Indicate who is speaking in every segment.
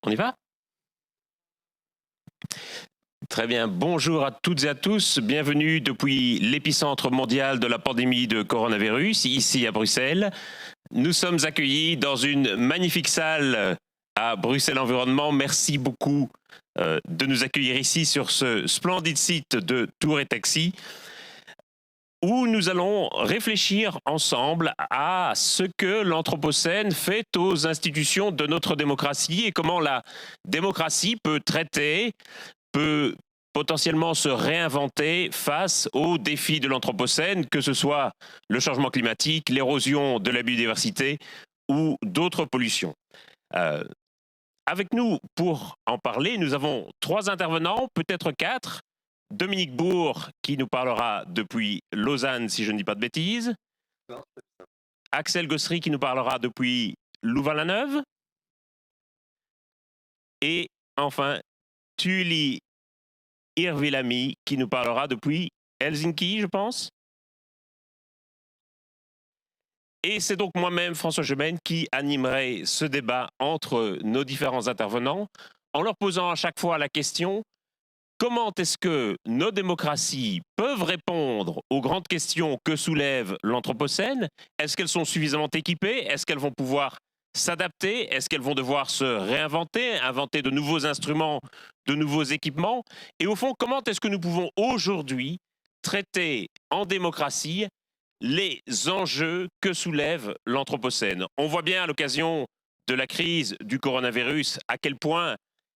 Speaker 1: On y va? Très bien. Bonjour à toutes et à tous. Bienvenue depuis l'épicentre mondial de la pandémie de coronavirus, ici à Bruxelles. Nous sommes accueillis dans une magnifique salle à Bruxelles Environnement. Merci beaucoup de nous accueillir ici sur ce splendide site de Tour et Taxi, où nous allons réfléchir ensemble à ce que l'Anthropocène fait aux institutions de notre démocratie et comment la démocratie peut potentiellement se réinventer face aux défis de l'Anthropocène, que ce soit le changement climatique, l'érosion de la biodiversité ou d'autres pollutions. Euh, Avec nous pour en parler, nous avons 3 intervenants, peut-être 4. Dominique Bourg, qui nous parlera depuis Lausanne, si je ne dis pas de bêtises. Axel Gossery, qui nous parlera depuis Louvain-la-Neuve. Et enfin, Thulie Hirvilami, qui nous parlera depuis Helsinki, je pense. Et c'est donc moi-même, François Gemène, qui animerai ce débat entre nos différents intervenants, en leur posant à chaque fois la question: comment est-ce que nos démocraties peuvent répondre aux grandes questions que soulève l'Anthropocène? Est-ce qu'elles sont suffisamment équipées? Est-ce qu'elles vont pouvoir s'adapter? Est-ce qu'elles vont devoir se réinventer, inventer de nouveaux instruments, de nouveaux équipements? Et au fond, comment est-ce que nous pouvons aujourd'hui traiter en démocratie les enjeux que soulève l'Anthropocène? On voit bien à l'occasion de la crise du coronavirus à quel point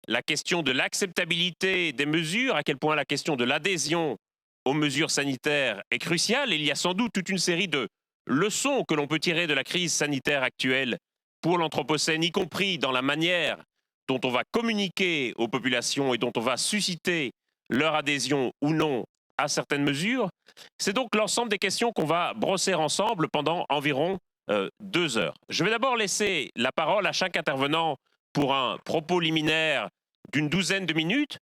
Speaker 1: la question de l'acceptabilité des mesures, à quel point la question de l'adhésion aux mesures sanitaires est cruciale. Il y a sans doute toute une série de leçons que l'on peut tirer de la crise sanitaire actuelle pour l'Anthropocène, y compris dans la manière dont on va communiquer aux populations et dont on va susciter leur adhésion ou non à certaines mesures. C'est donc l'ensemble des questions qu'on va brosser ensemble pendant environ 2 heures. Je vais d'abord laisser la parole à chaque intervenant pour un propos liminaire d'une douzaine de minutes.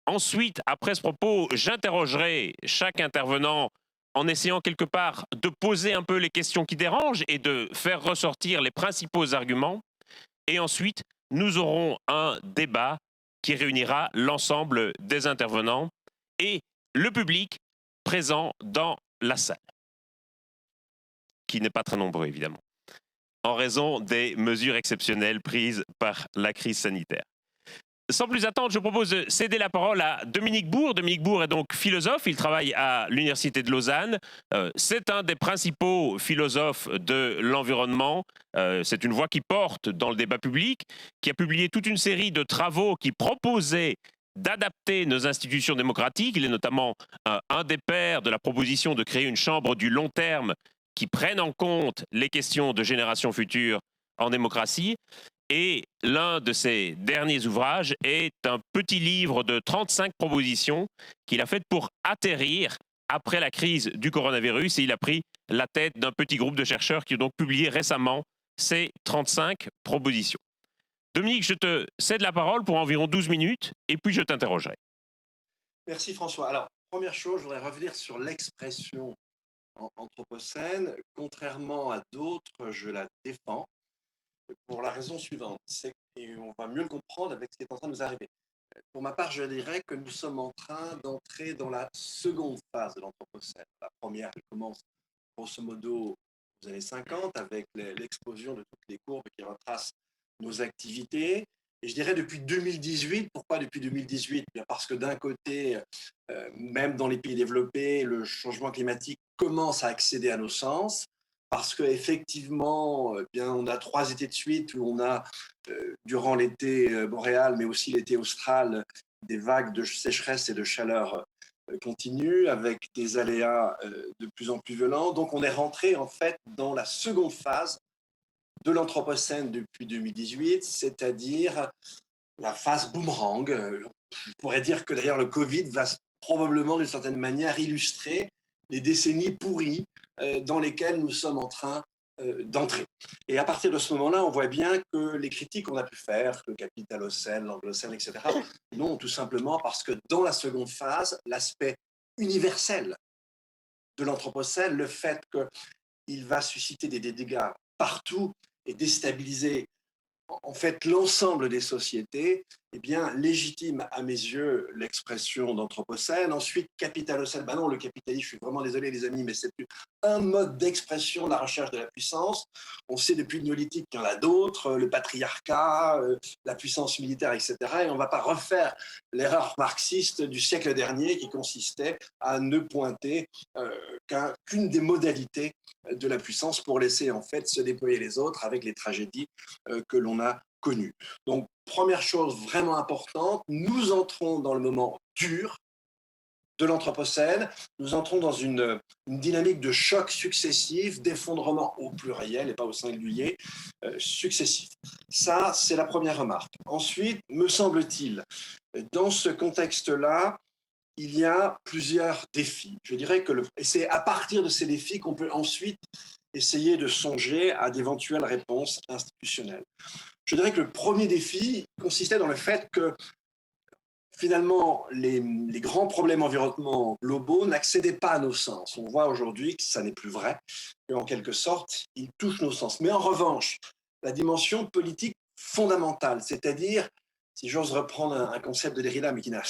Speaker 1: Ensuite, après ce propos, j'interrogerai chaque intervenant en essayant quelque part de poser un peu les questions qui dérangent et de faire ressortir les principaux arguments. Et ensuite, nous aurons un débat qui réunira l'ensemble des intervenants et le public présent dans la salle, qui n'est pas très nombreux évidemment, en raison des mesures exceptionnelles prises par la crise sanitaire. Sans plus attendre, je propose de céder la parole à Dominique Bourg. Dominique Bourg est donc philosophe, il travaille à l'Université de Lausanne. C'est un des principaux philosophes de l'environnement. C'est une voix qui porte dans le débat public, qui a publié toute une série de travaux qui proposaient d'adapter nos institutions démocratiques. Il est notamment un des pères de la proposition de créer une chambre du long terme qui prenne en compte les questions de générations futures en démocratie. Et l'un de ses derniers ouvrages est un petit livre de 35 propositions qu'il a faites pour atterrir après la crise du coronavirus. Et il a pris la tête d'un petit groupe de chercheurs qui ont donc publié récemment ces 35 propositions. Dominique, je te cède la parole pour environ 12 minutes et puis je t'interrogerai.
Speaker 2: Merci François. Alors, première chose, je voudrais revenir sur l'expression anthropocène. Contrairement à d'autres, je la défends pour la raison suivante, c'est qu'on va mieux le comprendre avec ce qui est en train de nous arriver. Pour ma part, je dirais que nous sommes en train d'entrer dans la seconde phase de l'anthropocène. La première, elle commence grosso modo aux années 50 avec l'explosion de toutes les courbes qui retracent nos activités. Et je dirais depuis 2018. Pourquoi depuis 2018? Bien parce que d'un côté, même dans les pays développés, le changement climatique commence à accéder à nos sens. Parce qu'effectivement, bien, on a 3 étés de suite où on a, durant l'été boréal, mais aussi l'été austral, des vagues de sécheresse et de chaleur continues, avec des aléas de plus en plus violents. Donc on est rentré en fait dans la seconde phase de l'Anthropocène depuis 2018, c'est-à-dire la phase boomerang. Je pourrais dire que d'ailleurs le Covid va probablement d'une certaine manière illustrer les décennies pourries dans lesquelles nous sommes en train d'entrer. Et à partir de ce moment-là, on voit bien que les critiques qu'on a pu faire, le capitalocène, l'anglocène, etc., non, tout simplement parce que dans la seconde phase, l'aspect universel de l'Anthropocène, le fait qu'il va susciter des dégâts partout et déstabiliser en fait, l'ensemble des sociétés, eh bien, légitime à mes yeux l'expression d'anthropocène. Ensuite, capitalocène. Ben non, le capitalisme, je suis vraiment désolé les amis, mais c'est plus un mode d'expression de la recherche de la puissance. On sait depuis le néolithique qu'il y en a d'autres, le patriarcat, la puissance militaire, etc. Et on ne va pas refaire l'erreur marxiste du siècle dernier qui consistait à ne pointer qu'une des modalités de la puissance pour laisser en fait se déployer les autres avec les tragédies que l'on a connues. Donc, première chose vraiment importante, nous entrons dans le moment dur de l'Anthropocène, nous entrons dans une dynamique de chocs successifs, d'effondrement au pluriel et pas au singulier, successifs. Ça, c'est la première remarque. Ensuite, me semble-t-il, dans ce contexte-là, il y a plusieurs défis. Je dirais que et c'est à partir de ces défis qu'on peut ensuite essayer de songer à d'éventuelles réponses institutionnelles. Je dirais que le premier défi consistait dans le fait que finalement, les grands problèmes environnementaux globaux n'accédaient pas à nos sens. On voit aujourd'hui que ça n'est plus vrai, qu'en quelque sorte, ils touchent nos sens. Mais en revanche, la dimension politique fondamentale, c'est-à-dire, si j'ose reprendre un concept de Derrida, mais qui n'a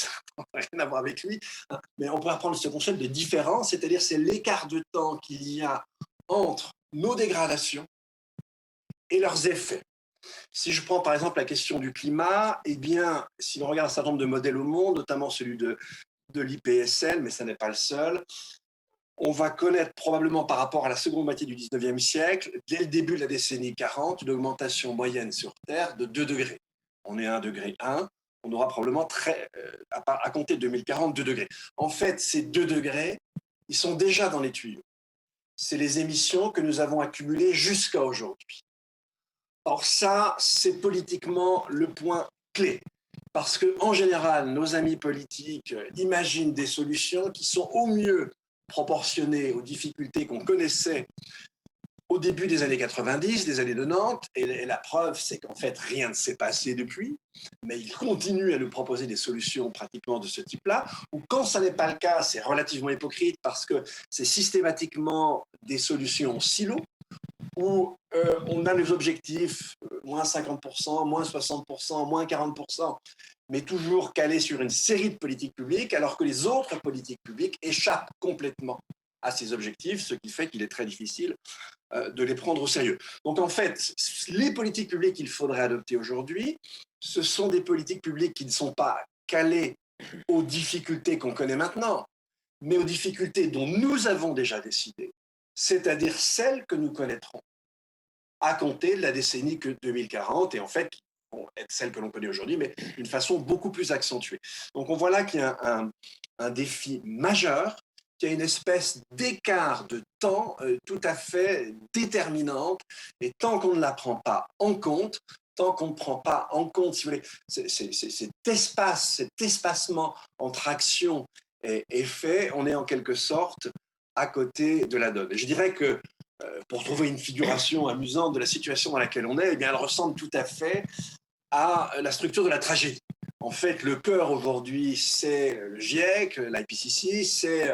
Speaker 2: rien à voir avec lui, hein, mais on pourrait reprendre ce concept de différence, c'est-à-dire c'est l'écart de temps qu'il y a entre nos dégradations et leurs effets. Si je prends par exemple la question du climat, eh bien, si l'on regarde un certain nombre de modèles au monde, notamment celui de l'IPSL, mais ce n'est pas le seul, on va connaître probablement par rapport à la seconde moitié du 19e siècle, dès le début de la décennie 40, une augmentation moyenne sur Terre de 2 degrés. On est à 1 degré 1, on aura probablement à compter de 2040 2 degrés. En fait, ces 2 degrés, ils sont déjà dans les tuyaux. C'est les émissions que nous avons accumulées jusqu'à aujourd'hui. Or ça, c'est politiquement le point clé. Parce qu'en général, nos amis politiques imaginent des solutions qui sont au mieux proportionnées aux difficultés qu'on connaissait au début des années 90, des années 90, et la preuve, c'est qu'en fait, rien ne s'est passé depuis, mais ils continuent à nous proposer des solutions pratiquement de ce type-là, ou quand ça n'est pas le cas, c'est relativement hypocrite parce que c'est systématiquement des solutions silos, où on a les objectifs moins 50%, moins 60%, moins 40%, mais toujours calés sur une série de politiques publiques, alors que les autres politiques publiques échappent complètement à ces objectifs, ce qui fait qu'il est très difficile de les prendre au sérieux. Donc en fait, les politiques publiques qu'il faudrait adopter aujourd'hui, ce sont des politiques publiques qui ne sont pas calées aux difficultés qu'on connaît maintenant, mais aux difficultés dont nous avons déjà décidé, c'est-à-dire celles que nous connaîtrons à compter de la décennie 2040, et en fait, vont être celles que l'on connaît aujourd'hui, mais d'une façon beaucoup plus accentuée. Donc on voit là qu'il y a un défi majeur, qu'il y a une espèce d'écart de temps tout à fait déterminante, et tant qu'on ne la prend pas en compte, tant qu'on ne prend pas en compte, si vous voulez, cet espacement entre action et effet, on est en quelque sorte à côté de la donne. Et je dirais que pour trouver une figuration amusante de la situation dans laquelle on est, eh bien, elle ressemble tout à fait à la structure de la tragédie. En fait, le cœur aujourd'hui, c'est le GIEC, l'IPCC, c'est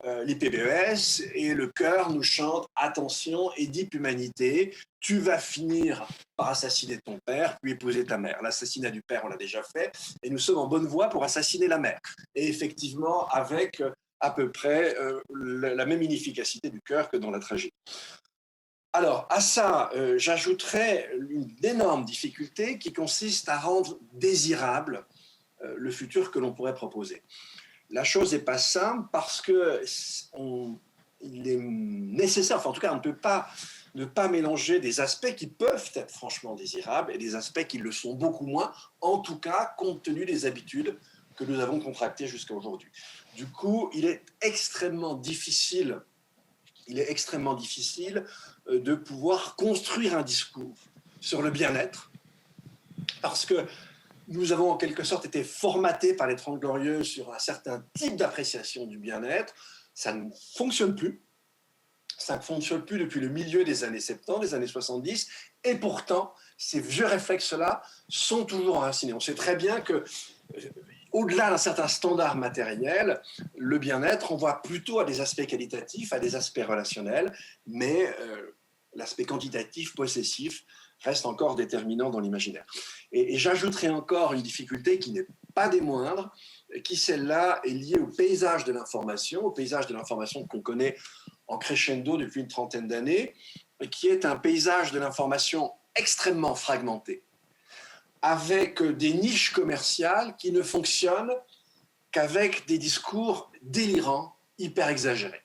Speaker 2: l'IPBES, et le cœur nous chante « Attention, Édipe humanité, tu vas finir par assassiner ton père, puis épouser ta mère ». L'assassinat du père, on l'a déjà fait, et nous sommes en bonne voie pour assassiner la mère. Et effectivement, avec à peu près la même inefficacité du cœur que dans la tragédie. Alors, à ça, j'ajouterais une énorme difficulté qui consiste à rendre désirable le futur que l'on pourrait proposer. La chose n'est pas simple parce qu'il est nécessaire, enfin en tout cas on ne peut pas ne pas mélanger des aspects qui peuvent être franchement désirables et des aspects qui le sont beaucoup moins, en tout cas compte tenu des habitudes que nous avons contractées jusqu'à aujourd'hui. Du coup, il est extrêmement difficile de pouvoir construire un discours sur le bien-être, parce que nous avons en quelque sorte été formatés par les 30 Glorieuses sur un certain type d'appréciation du bien-être. Ça ne fonctionne plus. Ça ne fonctionne plus depuis le milieu des années 70, des années 70, et pourtant, ces vieux réflexes-là sont toujours enracinés. On sait très bien que au-delà d'un certain standard matériel, le bien-être, on voit plutôt à des aspects qualitatifs, à des aspects relationnels, mais l'aspect quantitatif, possessif, reste encore déterminant dans l'imaginaire. Et j'ajouterai encore une difficulté qui n'est pas des moindres, qui celle-là est liée au paysage de l'information qu'on connaît en crescendo depuis une trentaine d'années, qui est un paysage de l'information extrêmement fragmenté, avec des niches commerciales qui ne fonctionnent qu'avec des discours délirants, hyper exagérés.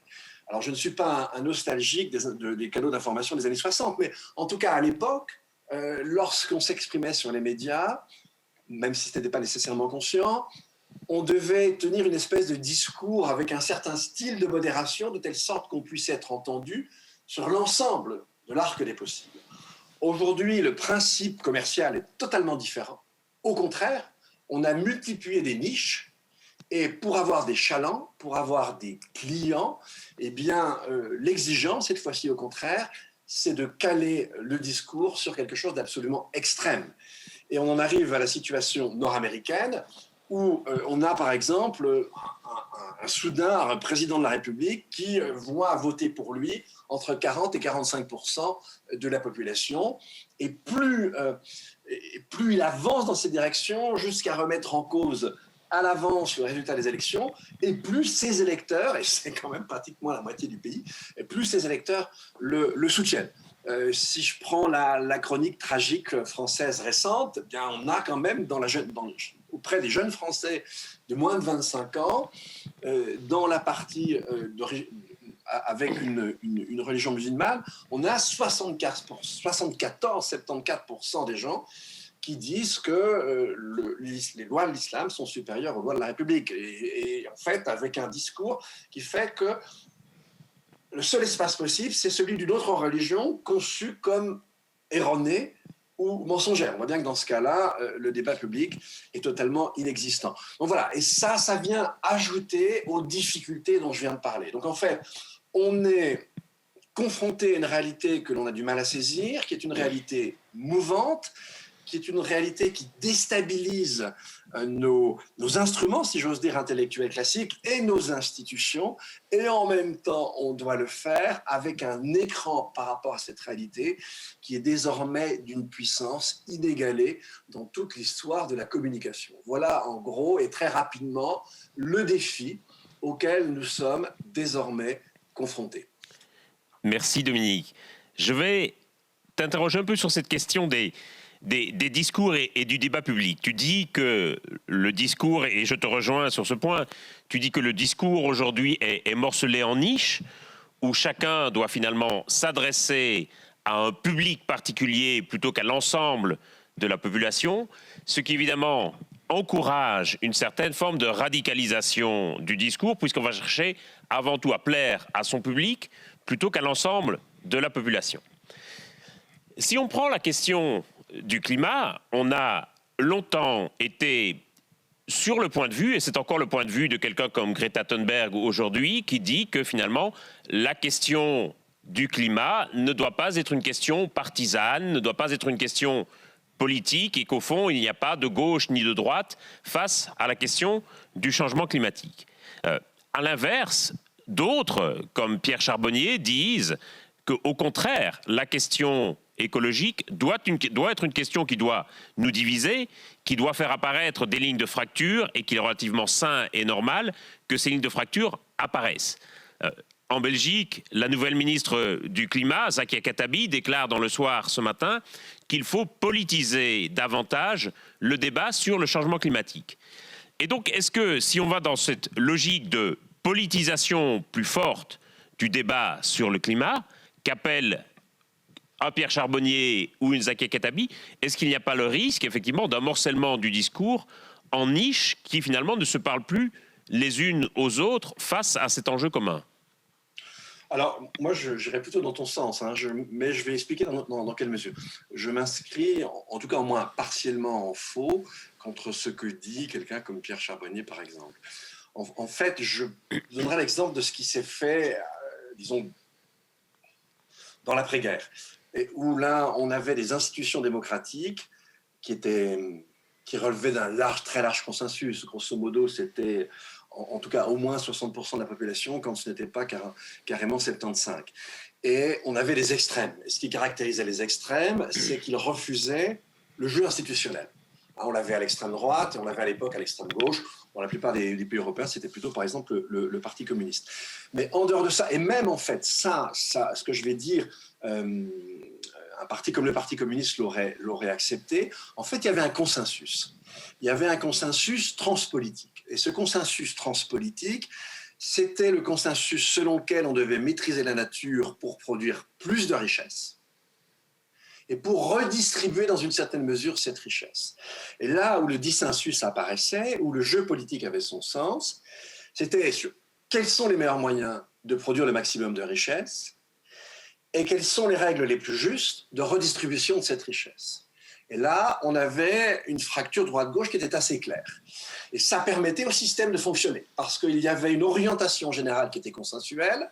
Speaker 2: Alors, je ne suis pas un nostalgique des canaux d'information des années 60, mais en tout cas, à l'époque, lorsqu'on s'exprimait sur les médias, même si ce n'était pas nécessairement conscient, on devait tenir une espèce de discours avec un certain style de modération, de telle sorte qu'on puisse être entendu sur l'ensemble de l'arc des possibles. Aujourd'hui, le principe commercial est totalement différent. Au contraire, on a multiplié des niches, et pour avoir des chalands, pour avoir des clients, eh bien, l'exigence, cette fois-ci au contraire, c'est de caler le discours sur quelque chose d'absolument extrême. Et on en arrive à la situation nord-américaine, où on a par exemple un soudain un président de la République qui voit voter pour lui entre 40 et 45% de la population. Et plus il avance dans ces directions jusqu'à remettre en cause à l'avance le résultat des élections, et plus ses électeurs, et c'est quand même pratiquement la moitié du pays, et plus ses électeurs le soutiennent. Si je prends la chronique tragique française récente, eh bien on a quand même auprès des jeunes Français de moins de 25 ans, dans la partie avec une religion musulmane, on a 74-74% des gens qui disent que les lois de l'islam sont supérieures aux lois de la République. Et en fait, avec un discours qui fait que le seul espace possible, c'est celui d'une autre religion conçue comme erronée ou mensongère. On voit bien que dans ce cas-là, le débat public est totalement inexistant. Donc voilà, et ça vient ajouter aux difficultés dont je viens de parler. Donc en fait, on est confronté à une réalité que l'on a du mal à saisir, qui est une réalité mouvante, qui est une réalité qui déstabilise nos instruments, si j'ose dire, intellectuels classiques et nos institutions. Et en même temps, on doit le faire avec un écran par rapport à cette réalité qui est désormais d'une puissance inégalée dans toute l'histoire de la communication. Voilà, en gros, et très rapidement, le défi auquel nous sommes désormais confrontés.
Speaker 1: Merci Dominique. Je vais t'interroger un peu sur cette question des discours et du débat public. Tu dis que le discours, et je te rejoins sur ce point, tu dis que le discours aujourd'hui est morcelé en niches, où chacun doit finalement s'adresser à un public particulier plutôt qu'à l'ensemble de la population, ce qui évidemment encourage une certaine forme de radicalisation du discours, puisqu'on va chercher avant tout à plaire à son public plutôt qu'à l'ensemble de la population. Si on prend la question du climat, on a longtemps été sur le point de vue, et c'est encore le point de vue de quelqu'un comme Greta Thunberg aujourd'hui, qui dit que finalement, la question du climat ne doit pas être une question partisane, ne doit pas être une question politique, et qu'au fond, il n'y a pas de gauche ni de droite face à la question du changement climatique. À l'inverse, d'autres, comme Pierre Charbonnier, disent qu'au contraire, la question écologique doit être une question qui doit nous diviser, qui doit faire apparaître des lignes de fracture, et qu'il est relativement sain et normal que ces lignes de fracture apparaissent. En Belgique, la nouvelle ministre du Climat, Zakia Khattabi, déclare dans Le Soir ce matin qu'il faut politiser davantage le débat sur le changement climatique. Et donc, est-ce que si on va dans cette logique de politisation plus forte du débat sur le climat, qu'appelle un Pierre Charbonnier ou une Zakia Khattabi, est-ce qu'il n'y a pas le risque, effectivement, d'un morcellement du discours en niche qui, finalement, ne se parlent plus les unes aux autres face à cet enjeu commun?
Speaker 2: Alors, moi, j'irais plutôt dans ton sens, hein, mais je vais expliquer dans quelle mesure. Je m'inscris, en tout cas au moins partiellement en faux, contre ce que dit quelqu'un comme Pierre Charbonnier, par exemple. En fait, je donnerai l'exemple de ce qui s'est fait, disons, dans l'après-guerre, où là, on avait des institutions démocratiques qui relevaient d'un très large consensus. Grosso modo, c'était en tout cas au moins 60% de la population, quand ce n'était pas carrément 75%. et on avait les extrêmes. Et ce qui caractérisait les extrêmes, c'est qu'ils refusaient le jeu institutionnel. On l'avait à l'extrême droite et on l'avait à l'époque à l'extrême gauche. Dans la plupart des pays européens, c'était plutôt, par exemple, le Parti communiste. Mais en dehors de ça, et même en fait, ça ce que je vais dire, un parti comme le Parti communiste l'aurait accepté. En fait, il y avait un consensus. Il y avait un consensus transpolitique. Et ce consensus transpolitique, c'était le consensus selon lequel on devait maîtriser la nature pour produire plus de richesses et pour redistribuer dans une certaine mesure cette richesse. Et là où le dissensus apparaissait, où le jeu politique avait son sens, c'était sur quels sont les meilleurs moyens de produire le maximum de richesse et quelles sont les règles les plus justes de redistribution de cette richesse. Et là, on avait une fracture droite-gauche qui était assez claire. Et ça permettait au système de fonctionner, parce qu'il y avait une orientation générale qui était consensuelle,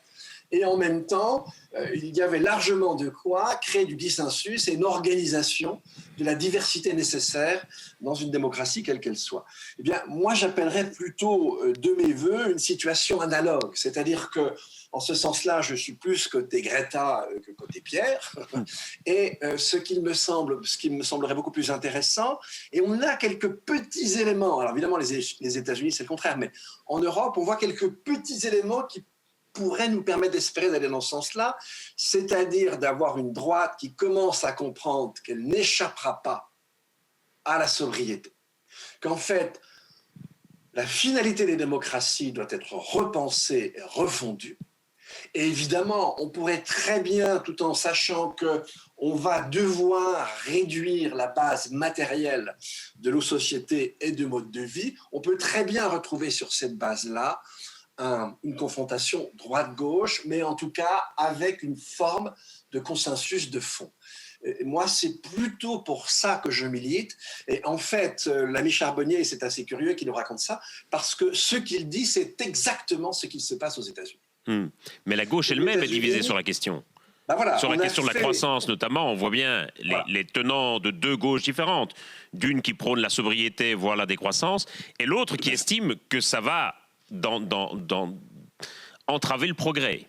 Speaker 2: et en même temps, il y avait largement de quoi créer du dissensus et une organisation de la diversité nécessaire dans une démocratie quelle qu'elle soit. Eh bien, moi, j'appellerais plutôt de mes voeux une situation analogue, c'est-à-dire que, en ce sens-là, je suis plus côté Greta que côté Pierre, et ce qui me semblerait beaucoup plus intéressant, et on a quelques petits éléments, alors évidemment les États-Unis c'est le contraire, mais en Europe, on voit quelques petits éléments qui pourrait nous permettre d'espérer d'aller dans ce sens-là, c'est-à-dire d'avoir une droite qui commence à comprendre qu'elle n'échappera pas à la sobriété. Qu'en fait, la finalité des démocraties doit être repensée et refondue. Et évidemment, on pourrait très bien, tout en sachant qu'on va devoir réduire la base matérielle de nos sociétés et de mode de vie, on peut très bien retrouver sur cette base-là une confrontation droite-gauche, mais en tout cas avec une forme de consensus de fond. Et moi, c'est plutôt pour ça que je milite. Et en fait, l'ami Charbonnier, c'est assez curieux qu'il nous raconte ça, parce que ce qu'il dit, c'est exactement ce qui se passe aux États-Unis.
Speaker 1: Mais la gauche elle-même est divisée sur la question.
Speaker 2: Ben voilà,
Speaker 1: sur la question de la croissance, notamment, on voit bien les tenants de deux gauches différentes. D'une qui prône la sobriété, voire la décroissance, et l'autre qui estime que ça va entraver le progrès.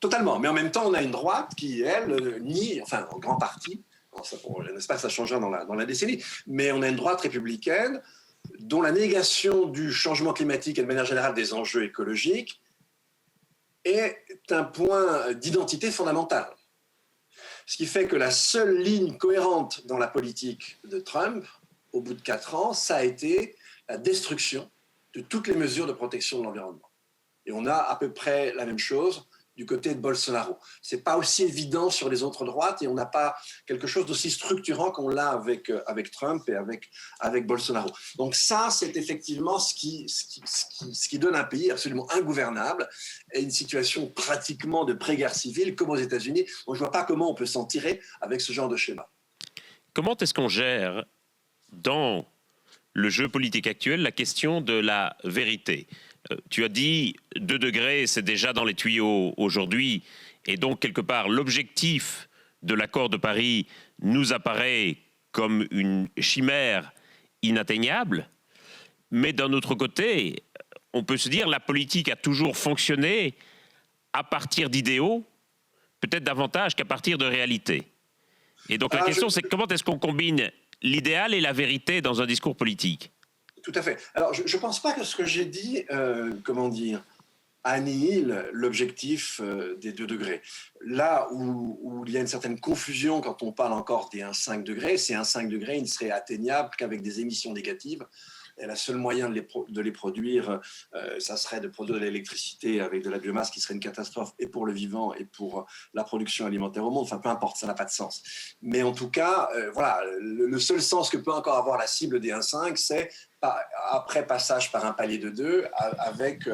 Speaker 2: Totalement, mais en même temps, on a une droite qui, elle, nie, enfin, en grand partie, j'espère que ça changera dans la décennie, mais on a une droite républicaine dont la négation du changement climatique et de manière générale des enjeux écologiques est un point d'identité fondamental. Ce qui fait que la seule ligne cohérente dans la politique de Trump, au bout de 4 ans, ça a été la destruction de toutes les mesures de protection de l'environnement. Et on a à peu près la même chose du côté de Bolsonaro. Ce n'est pas aussi évident sur les autres droites et on n'a pas quelque chose d'aussi structurant qu'on l'a avec Trump et avec Bolsonaro. Donc ça, c'est effectivement ce qui donne un pays absolument ingouvernable et une situation pratiquement de pré-guerre civile comme aux États-Unis. Donc je ne vois pas comment on peut s'en tirer avec ce genre de schéma.
Speaker 1: Comment est-ce qu'on gère dans le jeu politique actuel la question de la vérité? Tu as dit 2 degrés, c'est déjà dans les tuyaux aujourd'hui. Et donc, quelque part, l'objectif de l'accord de Paris nous apparaît comme une chimère inatteignable. Mais d'un autre côté, on peut se dire la politique a toujours fonctionné à partir d'idéaux, peut-être davantage qu'à partir de réalités. Et donc, la question, c'est comment est-ce qu'on combine l'idéal et la vérité dans un discours politique?
Speaker 2: Tout à fait. Alors, je ne pense pas que ce que j'ai dit, annihile l'objectif des 2 degrés. Là où il y a une certaine confusion quand on parle encore des 1,5 degrés, ces 1,5 degrés, ils ne seraient atteignables qu'avec des émissions négatives. Et le seul moyen de les produire, ça serait de produire de l'électricité avec de la biomasse qui serait une catastrophe et pour le vivant et pour la production alimentaire au monde. Enfin, peu importe, ça n'a pas de sens. Mais en tout cas, voilà, le seul sens que peut encore avoir la cible des 1,5, c'est après passage par un palier de 2 avec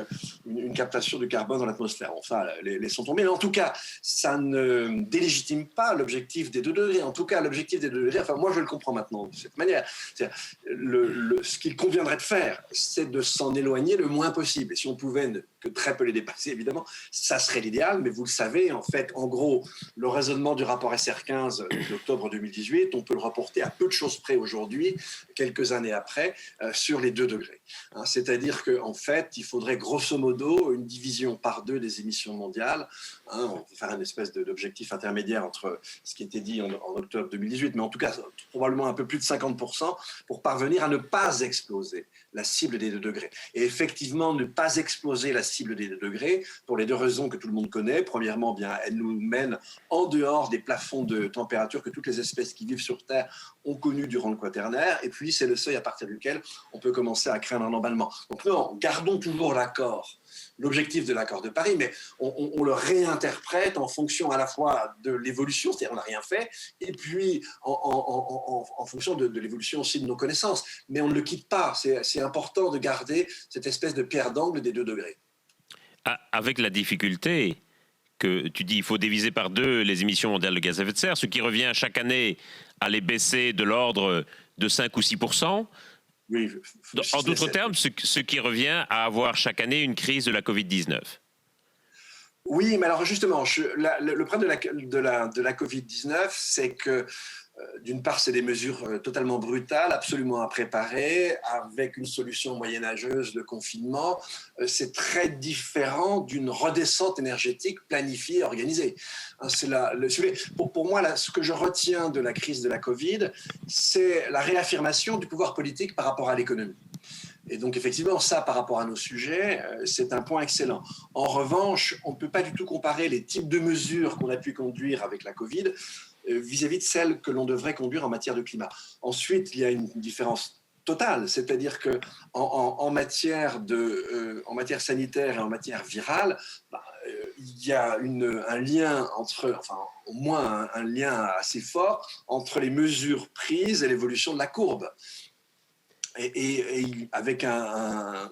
Speaker 2: une captation du carbone dans l'atmosphère. Enfin, laissons tomber. Mais en tout cas, ça ne délégitime pas l'objectif des 2 degrés. En tout cas, l'objectif des 2 degrés, enfin, moi je le comprends maintenant de cette manière. Ce qu'il conviendrait de faire, c'est de s'en éloigner le moins possible. Et si on pouvait que très peu les dépasser, évidemment, ça serait l'idéal. Mais vous le savez, en fait, en gros, le raisonnement du rapport SR15 d'octobre 2018, on peut le reporter à peu de choses près aujourd'hui, quelques années après, sur les 2 degrés. Hein, c'est-à-dire qu'en fait, il faudrait grosso modo une division par 2 des émissions mondiales. Hein, on peut faire une espèce d'objectif intermédiaire entre ce qui était dit en octobre 2018, mais en tout cas probablement un peu plus de 50% pour parvenir à ne pas exploser la cible des 2 degrés. Et effectivement, ne pas exploser la cible des 2 degrés, pour les 2 raisons que tout le monde connaît. Premièrement, bien, elle nous mène en dehors des plafonds de température que toutes les espèces qui vivent sur Terre ont connu durant le Quaternaire, et puis c'est le seuil à partir duquel on peut commencer à craindre un emballement. Donc non, gardons toujours l'objectif de l'accord de Paris, mais on le réinterprète en fonction à la fois de l'évolution, c'est-à-dire on n'a rien fait, et puis en fonction de l'évolution aussi de nos connaissances. Mais on ne le quitte pas, c'est important de garder cette espèce de pierre d'angle des 2 degrés.
Speaker 1: Avec la difficulté que tu dis, il faut diviser par 2 les émissions mondiales de gaz à effet de serre, ce qui revient chaque année à les baisser de l'ordre de 5 ou 6%.
Speaker 2: Oui,
Speaker 1: en d'autres termes, ce qui revient à avoir chaque année une crise de la Covid-19.
Speaker 2: Oui, mais alors justement, le problème de la Covid-19, c'est que d'une part, c'est des mesures totalement brutales, absolument impréparées, avec une solution moyenâgeuse, le confinement. C'est très différent d'une redescente énergétique planifiée, organisée. Pour moi, ce que je retiens de la crise de la Covid, c'est la réaffirmation du pouvoir politique par rapport à l'économie. Et donc, effectivement, ça, par rapport à nos sujets, c'est un point excellent. En revanche, on ne peut pas du tout comparer les types de mesures qu'on a pu conduire avec la Covid vis-à-vis de celles que l'on devrait conduire en matière de climat. Ensuite, il y a une différence totale, c'est-à-dire qu'en matière sanitaire et en matière virale, il y a un lien au moins un lien assez fort entre les mesures prises et l'évolution de la courbe. Et avec un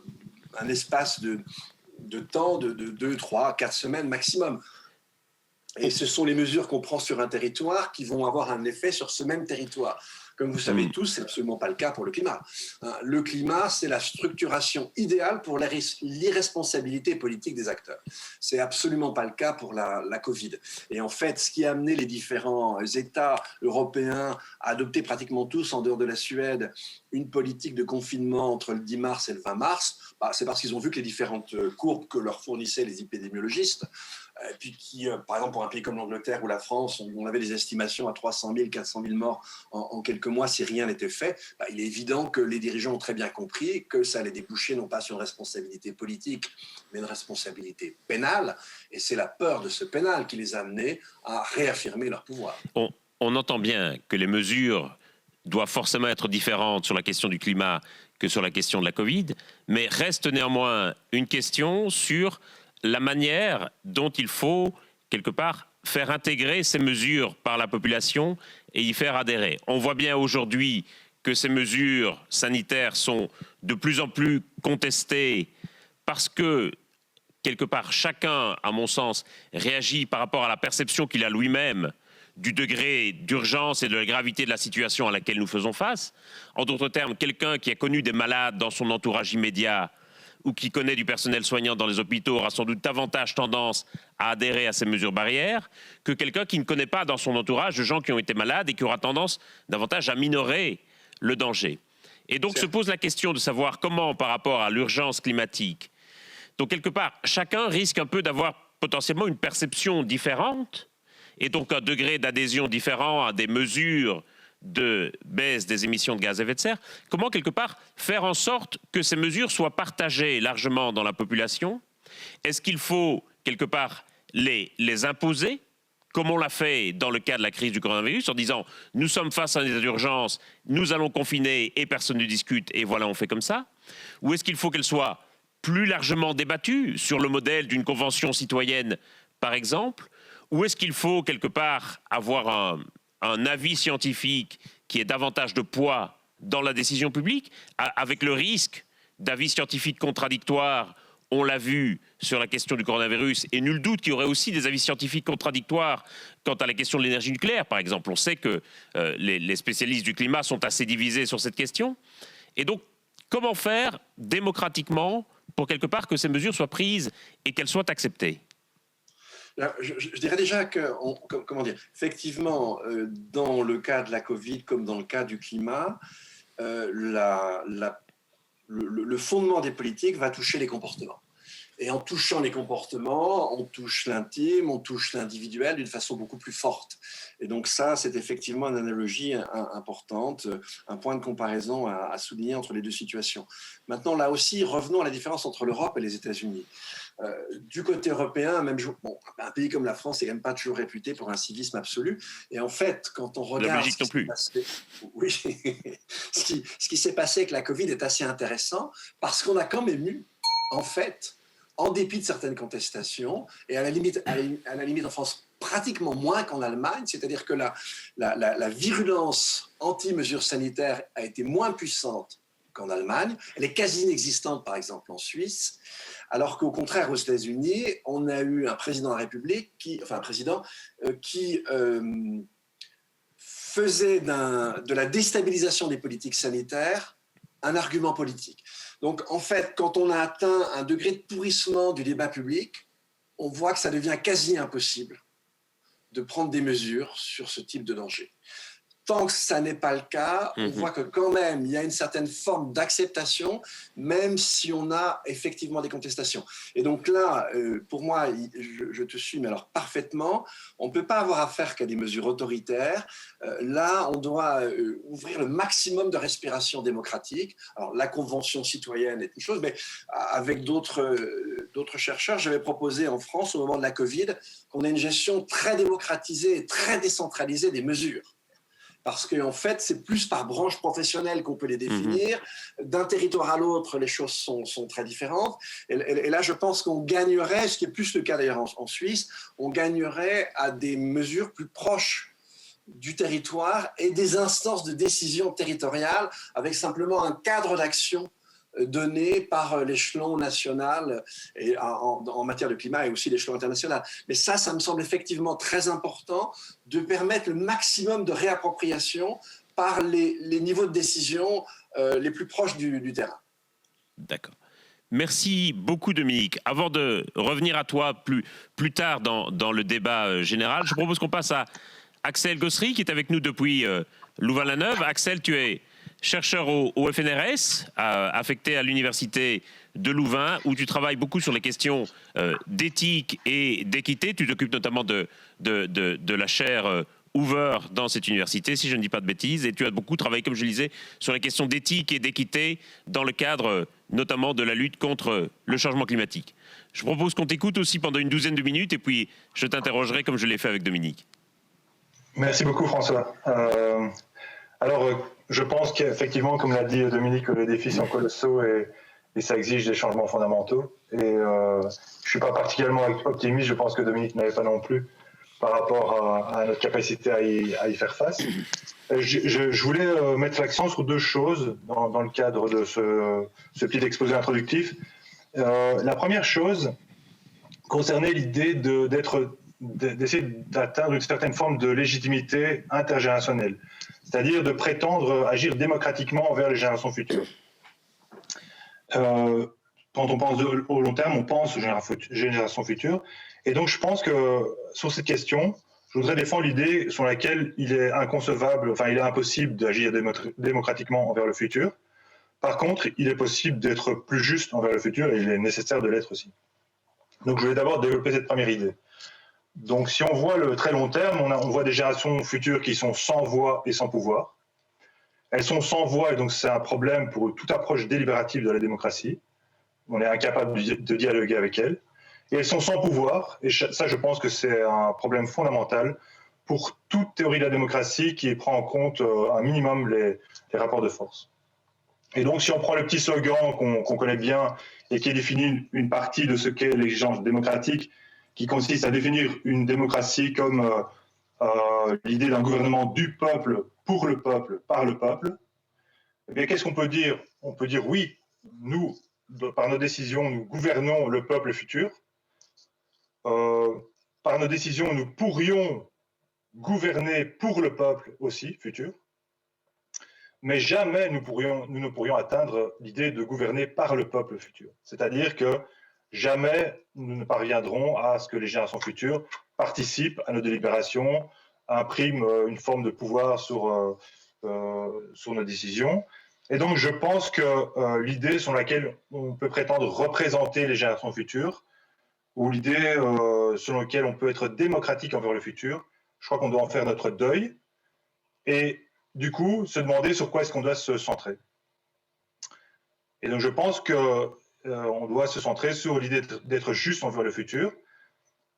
Speaker 2: espace de temps de 2, 3, 4 semaines maximum. Et ce sont les mesures qu'on prend sur un territoire qui vont avoir un effet sur ce même territoire. Comme vous savez tous, ce n'est absolument pas le cas pour le climat. Le climat, c'est la structuration idéale pour l'irresponsabilité politique des acteurs. Ce n'est absolument pas le cas pour la Covid. Et en fait, ce qui a amené les différents États européens à adopter pratiquement tous, en dehors de la Suède, une politique de confinement entre le 10 mars et le 20 mars, c'est parce qu'ils ont vu que les différentes courbes que leur fournissaient les épidémiologistes, puis par exemple, pour un pays comme l'Angleterre ou la France, on avait des estimations à 300 000, 400 000 morts en quelques mois si rien n'était fait. Il est évident que les dirigeants ont très bien compris que ça allait déboucher non pas sur une responsabilité politique, mais une responsabilité pénale. Et c'est la peur de ce pénal qui les a amenés à réaffirmer leur pouvoir.
Speaker 1: On entend bien que les mesures doivent forcément être différentes sur la question du climat que sur la question de la Covid, mais reste néanmoins une question sur la manière dont il faut, quelque part, faire intégrer ces mesures par la population et y faire adhérer. On voit bien aujourd'hui que ces mesures sanitaires sont de plus en plus contestées parce que, quelque part, chacun, à mon sens, réagit par rapport à la perception qu'il a lui-même du degré d'urgence et de la gravité de la situation à laquelle nous faisons face. En d'autres termes, quelqu'un qui a connu des malades dans son entourage immédiat ou qui connaît du personnel soignant dans les hôpitaux aura sans doute davantage tendance à adhérer à ces mesures barrières que quelqu'un qui ne connaît pas dans son entourage de gens qui ont été malades et qui aura tendance davantage à minorer le danger. Et donc se pose la question de savoir comment, par rapport à l'urgence climatique, donc quelque part, chacun risque un peu d'avoir potentiellement une perception différente et donc un degré d'adhésion différent à des mesures de baisse des émissions de gaz à effet de serre. Comment, quelque part, faire en sorte que ces mesures soient partagées largement dans la population? Est-ce qu'il faut, quelque part, les imposer, comme on l'a fait dans le cas de la crise du coronavirus, en disant « nous sommes face à un état d'urgence, nous allons confiner et personne ne discute et voilà, on fait comme ça » Ou est-ce qu'il faut qu'elle soit plus largement débattue sur le modèle d'une convention citoyenne, par exemple? Ou est-ce qu'il faut, quelque part, avoir un avis scientifique qui ait davantage de poids dans la décision publique, avec le risque d'avis scientifiques contradictoires? On l'a vu sur la question du coronavirus, et nul doute qu'il y aurait aussi des avis scientifiques contradictoires quant à la question de l'énergie nucléaire, par exemple. On sait que les spécialistes du climat sont assez divisés sur cette question. Et donc, comment faire démocratiquement pour, quelque part, que ces mesures soient prises et qu'elles soient acceptées?
Speaker 2: Je dirais déjà que, comment dire, effectivement, dans le cas de la Covid comme dans le cas du climat, la le fondement des politiques va toucher les comportements. Et en touchant les comportements, on touche l'intime, on touche l'individuel d'une façon beaucoup plus forte. Et donc ça, c'est effectivement une analogie importante, un point de comparaison à souligner entre les deux situations. Maintenant, là aussi, revenons à la différence entre l'Europe et les États-Unis. Du côté européen, même un pays comme la France n'est quand même pas toujours réputé pour un civisme absolu. Et en fait, quand on regarde
Speaker 1: La Belgique non plus.
Speaker 2: oui, ce qui s'est passé avec la Covid est assez intéressant parce qu'on a quand même eu, en fait, en dépit de certaines contestations, et à la limite en France, pratiquement moins qu'en Allemagne, c'est-à-dire que la virulence anti-mesures sanitaires a été moins puissante qu'en Allemagne. Elle est quasi inexistante, par exemple, en Suisse, alors qu'au contraire, aux États-Unis, on a eu un président de la République qui faisait de la déstabilisation des politiques sanitaires un argument politique. Donc, en fait, quand on a atteint un degré de pourrissement du débat public, on voit que ça devient quasi impossible de prendre des mesures sur ce type de danger. Tant que ça n'est pas le cas, on voit que quand même, il y a une certaine forme d'acceptation, même si on a effectivement des contestations. Et donc là, pour moi, je te suis mais alors parfaitement, on ne peut pas avoir affaire qu'à des mesures autoritaires. Là, on doit ouvrir le maximum de respiration démocratique. Alors, la Convention citoyenne est une chose, mais avec d'autres chercheurs, j'avais proposé en France, au moment de la Covid, qu'on ait une gestion très démocratisée et très décentralisée des mesures. Parce qu'en fait, c'est plus par branche professionnelle qu'on peut les définir. D'un territoire à l'autre, les choses sont très différentes. Et là, je pense qu'on gagnerait, ce qui est plus le cas d'ailleurs en Suisse, on gagnerait à des mesures plus proches du territoire et des instances de décision territoriale avec simplement un cadre d'action donné par l'échelon national et en matière de climat et aussi l'échelon international. Mais ça me semble effectivement très important de permettre le maximum de réappropriation par les niveaux de décision les plus proches du terrain.
Speaker 1: D'accord. Merci beaucoup, Dominique. Avant de revenir à toi plus tard dans le débat général, je propose qu'on passe à Axel Gossery, qui est avec nous depuis Louvain-la-Neuve. Axel, tu es chercheur au FNRS, affecté à l'université de Louvain, où tu travailles beaucoup sur les questions d'éthique et d'équité. Tu t'occupes notamment de la chaire Hoover dans cette université, si je ne dis pas de bêtises, et tu as beaucoup travaillé, comme je le disais, sur les questions d'éthique et d'équité dans le cadre notamment de la lutte contre le changement climatique. Je propose qu'on t'écoute aussi pendant une douzaine de minutes, et puis je t'interrogerai comme je l'ai fait avec Dominique.
Speaker 3: Merci beaucoup, François. Alors, je pense qu'effectivement, comme l'a dit Dominique, les défis sont colossaux et ça exige des changements fondamentaux. Et je ne suis pas particulièrement optimiste, je pense que Dominique n'avait pas non plus, par rapport à notre capacité à y faire face. Je voulais mettre l'accent sur deux choses dans le cadre de ce petit exposé introductif. La première chose concernait l'idée d'essayer d'atteindre une certaine forme de légitimité intergénérationnelle, c'est-à-dire de prétendre agir démocratiquement envers les générations futures. Quand on pense au long terme, on pense aux générations futures. Et donc je pense que sur cette question, je voudrais défendre l'idée sur laquelle il est impossible d'agir démocratiquement envers le futur. Par contre, il est possible d'être plus juste envers le futur et il est nécessaire de l'être aussi. Donc je vais d'abord développer cette première idée. Donc si on voit le très long terme, on voit des générations futures qui sont sans voix et sans pouvoir. Elles sont sans voix et donc c'est un problème pour toute approche délibérative de la démocratie. On est incapable de dialoguer avec elles. Et elles sont sans pouvoir, et ça je pense que c'est un problème fondamental pour toute théorie de la démocratie qui prend en compte un minimum les rapports de force. Et donc si on prend le petit slogan qu'on connaît bien et qui définit une partie de ce qu'est l'exigence démocratique, qui consiste à définir une démocratie comme l'idée d'un gouvernement du peuple, pour le peuple, par le peuple, eh bien qu'est-ce qu'on peut dire? On peut dire oui, nous, par nos décisions, nous gouvernons le peuple futur. Par nos décisions, nous pourrions gouverner pour le peuple aussi futur, mais jamais nous ne pourrions atteindre l'idée de gouverner par le peuple futur. C'est-à-dire que jamais nous ne parviendrons à ce que les générations futures participent à nos délibérations, impriment une forme de pouvoir sur nos décisions. Et donc, je pense que l'idée sur laquelle on peut prétendre représenter les générations futures, ou l'idée selon laquelle on peut être démocratique envers le futur, je crois qu'on doit en faire notre deuil, et du coup, se demander sur quoi est-ce qu'on doit se centrer. Et donc, je pense qu'on doit se centrer sur l'idée d'être juste envers le futur,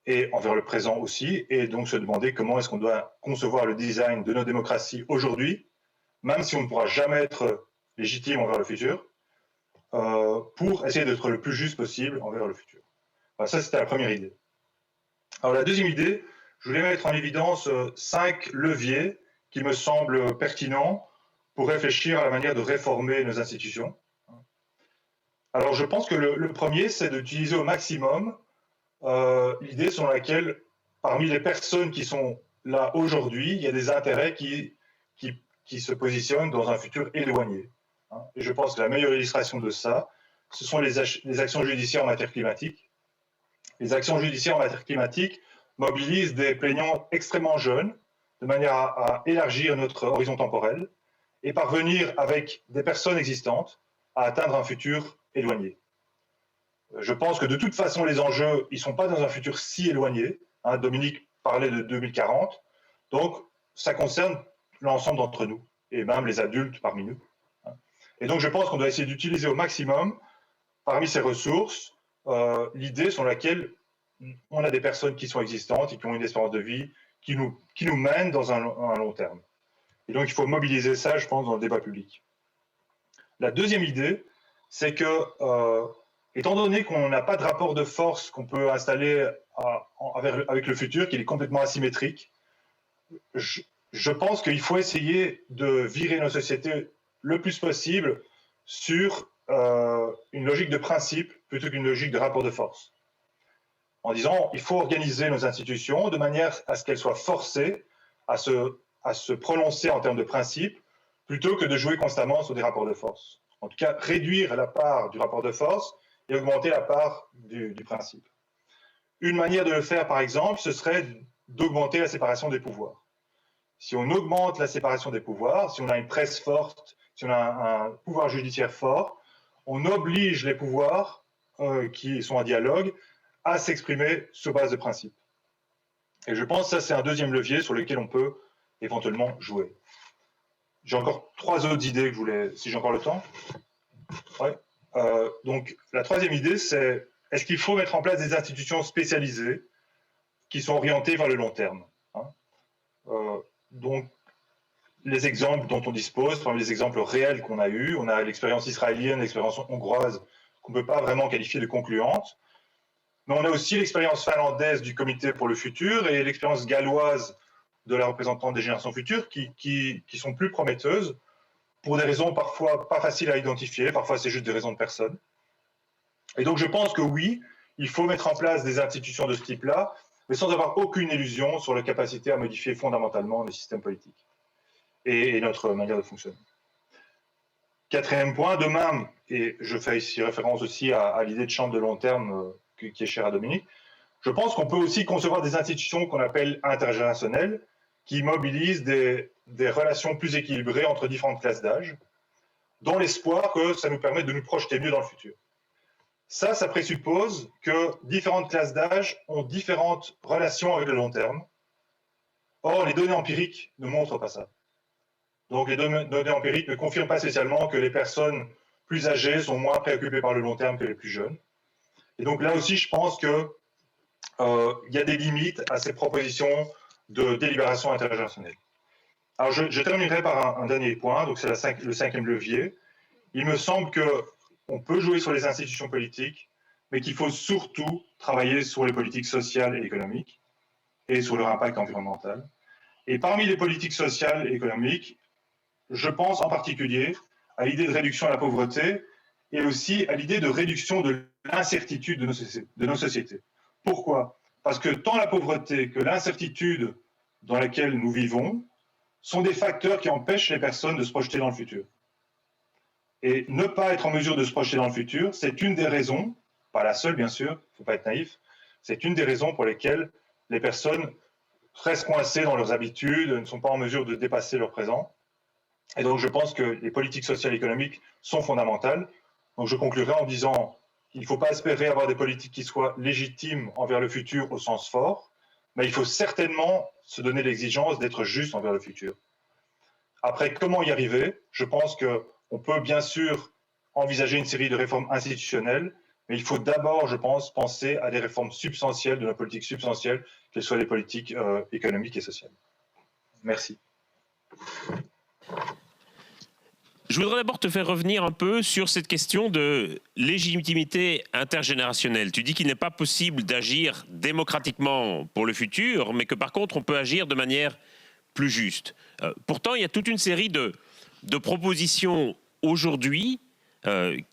Speaker 3: et envers le présent aussi, et donc se demander comment est-ce qu'on doit concevoir le design de nos démocraties aujourd'hui, même si on ne pourra jamais être légitime envers le futur, pour essayer d'être le plus juste possible envers le futur. Enfin, ça, c'était la première idée. Alors, la deuxième idée, je voulais mettre en évidence 5 leviers qui me semblent pertinents pour réfléchir à la manière de réformer nos institutions. Alors, je pense que le premier, c'est d'utiliser au maximum l'idée selon laquelle, parmi les personnes qui sont là aujourd'hui, il y a des intérêts qui se positionnent dans un futur éloigné. Et je pense que la meilleure illustration de ça, ce sont les actions judiciaires en matière climatique. Les actions judiciaires en matière climatique mobilisent des plaignants extrêmement jeunes, de manière à élargir notre horizon temporel et parvenir avec des personnes existantes à atteindre un futur éloigné. Je pense que de toute façon, les enjeux, ils ne sont pas dans un futur si éloigné. Dominique parlait de 2040. Donc, ça concerne l'ensemble d'entre nous, et même les adultes parmi nous. Et donc, je pense qu'on doit essayer d'utiliser au maximum, parmi ces ressources, l'idée sur laquelle on a des personnes qui sont existantes et qui ont une espérance de vie qui nous mène dans un long terme. Et donc, il faut mobiliser ça, je pense, dans le débat public. La deuxième idée, c'est que étant donné qu'on n'a pas de rapport de force qu'on peut installer avec le futur, qu'il est complètement asymétrique, je pense qu'il faut essayer de virer nos sociétés le plus possible sur une logique de principe plutôt qu'une logique de rapport de force. En disant, il faut organiser nos institutions de manière à ce qu'elles soient forcées à se prononcer en termes de principe plutôt que de jouer constamment sur des rapports de force. En tout cas, réduire la part du rapport de force et augmenter la part du principe. Une manière de le faire, par exemple, ce serait d'augmenter la séparation des pouvoirs. Si on augmente la séparation des pouvoirs, si on a une presse forte, si on a un pouvoir judiciaire fort, on oblige les pouvoirs qui sont en dialogue à s'exprimer sur base de principes. Et je pense que ça, c'est un deuxième levier sur lequel on peut éventuellement jouer. J'ai encore 3 autres idées que je voulais, si j'ai encore le temps. Ouais. Donc, la troisième idée, c'est est-ce qu'il faut mettre en place des institutions spécialisées qui sont orientées vers le long terme, donc, les exemples dont on dispose, parmi les exemples réels qu'on a eus, on a l'expérience israélienne, l'expérience hongroise, qu'on ne peut pas vraiment qualifier de concluante, mais on a aussi l'expérience finlandaise du Comité pour le futur et l'expérience galloise de la représentante des générations futures qui sont plus prometteuses pour des raisons parfois pas faciles à identifier, parfois c'est juste des raisons de personne. Et donc je pense que oui, il faut mettre en place des institutions de ce type-là, mais sans avoir aucune illusion sur la capacité à modifier fondamentalement les systèmes politiques et notre manière de fonctionner. Quatrième point, de même, et je fais ici référence aussi à l'idée de chambre de long terme qui est chère à Dominique, je pense qu'on peut aussi concevoir des institutions qu'on appelle intergénérationnelles, qui mobilisent des relations plus équilibrées entre différentes classes d'âge, dans l'espoir que ça nous permette de nous projeter mieux dans le futur. Ça présuppose que différentes classes d'âge ont différentes relations avec le long terme. Or, les données empiriques ne montrent pas ça. Donc, les données empiriques ne confirment pas spécialement que les personnes plus âgées sont moins préoccupées par le long terme que les plus jeunes. Et donc, là aussi, je pense qu'il y a des limites à ces propositions de délibération intergénérationnelle. Alors, je terminerai par un dernier point, donc c'est le 5e levier. Il me semble qu'on peut jouer sur les institutions politiques, mais qu'il faut surtout travailler sur les politiques sociales et économiques et sur leur impact environnemental. Et parmi les politiques sociales et économiques, je pense en particulier à l'idée de réduction de la pauvreté et aussi à l'idée de réduction de l'incertitude de nos sociétés. Pourquoi ? Parce que tant la pauvreté que l'incertitude dans laquelle nous vivons sont des facteurs qui empêchent les personnes de se projeter dans le futur. Et ne pas être en mesure de se projeter dans le futur, c'est une des raisons, pas la seule bien sûr, il ne faut pas être naïf, c'est une des raisons pour lesquelles les personnes restent coincées dans leurs habitudes, ne sont pas en mesure de dépasser leur présent. Et donc, je pense que les politiques sociales et économiques sont fondamentales. Donc, je conclurai en disant qu'il ne faut pas espérer avoir des politiques qui soient légitimes envers le futur au sens fort, mais il faut certainement se donner l'exigence d'être juste envers le futur. Après, comment y arriver? Je pense qu'on peut bien sûr envisager une série de réformes institutionnelles, mais il faut d'abord, je pense, penser à des réformes substantielles de nos politiques substantielles, qu'elles soient les politiques économiques et sociales. Merci.
Speaker 1: Je voudrais d'abord te faire revenir un peu sur cette question de légitimité intergénérationnelle. Tu dis qu'il n'est pas possible d'agir démocratiquement pour le futur, mais que par contre on peut agir de manière plus juste. Pourtant, il y a toute une série de propositions aujourd'hui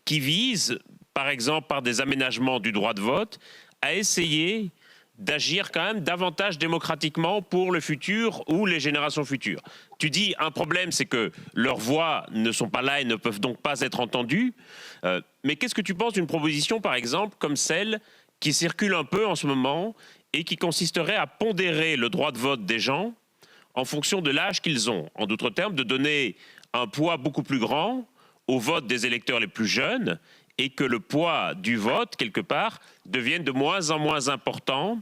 Speaker 1: qui visent, par exemple par des aménagements du droit de vote, à essayer d'agir quand même davantage démocratiquement pour le futur ou les générations futures. Tu dis un problème, c'est que leurs voix ne sont pas là et ne peuvent donc pas être entendues. Mais qu'est-ce que tu penses d'une proposition, par exemple, comme celle qui circule un peu en ce moment et qui consisterait à pondérer le droit de vote des gens en fonction de l'âge qu'ils ont? En d'autres termes, de donner un poids beaucoup plus grand au vote des électeurs les plus jeunes et que le poids du vote, quelque part, devienne de moins en moins important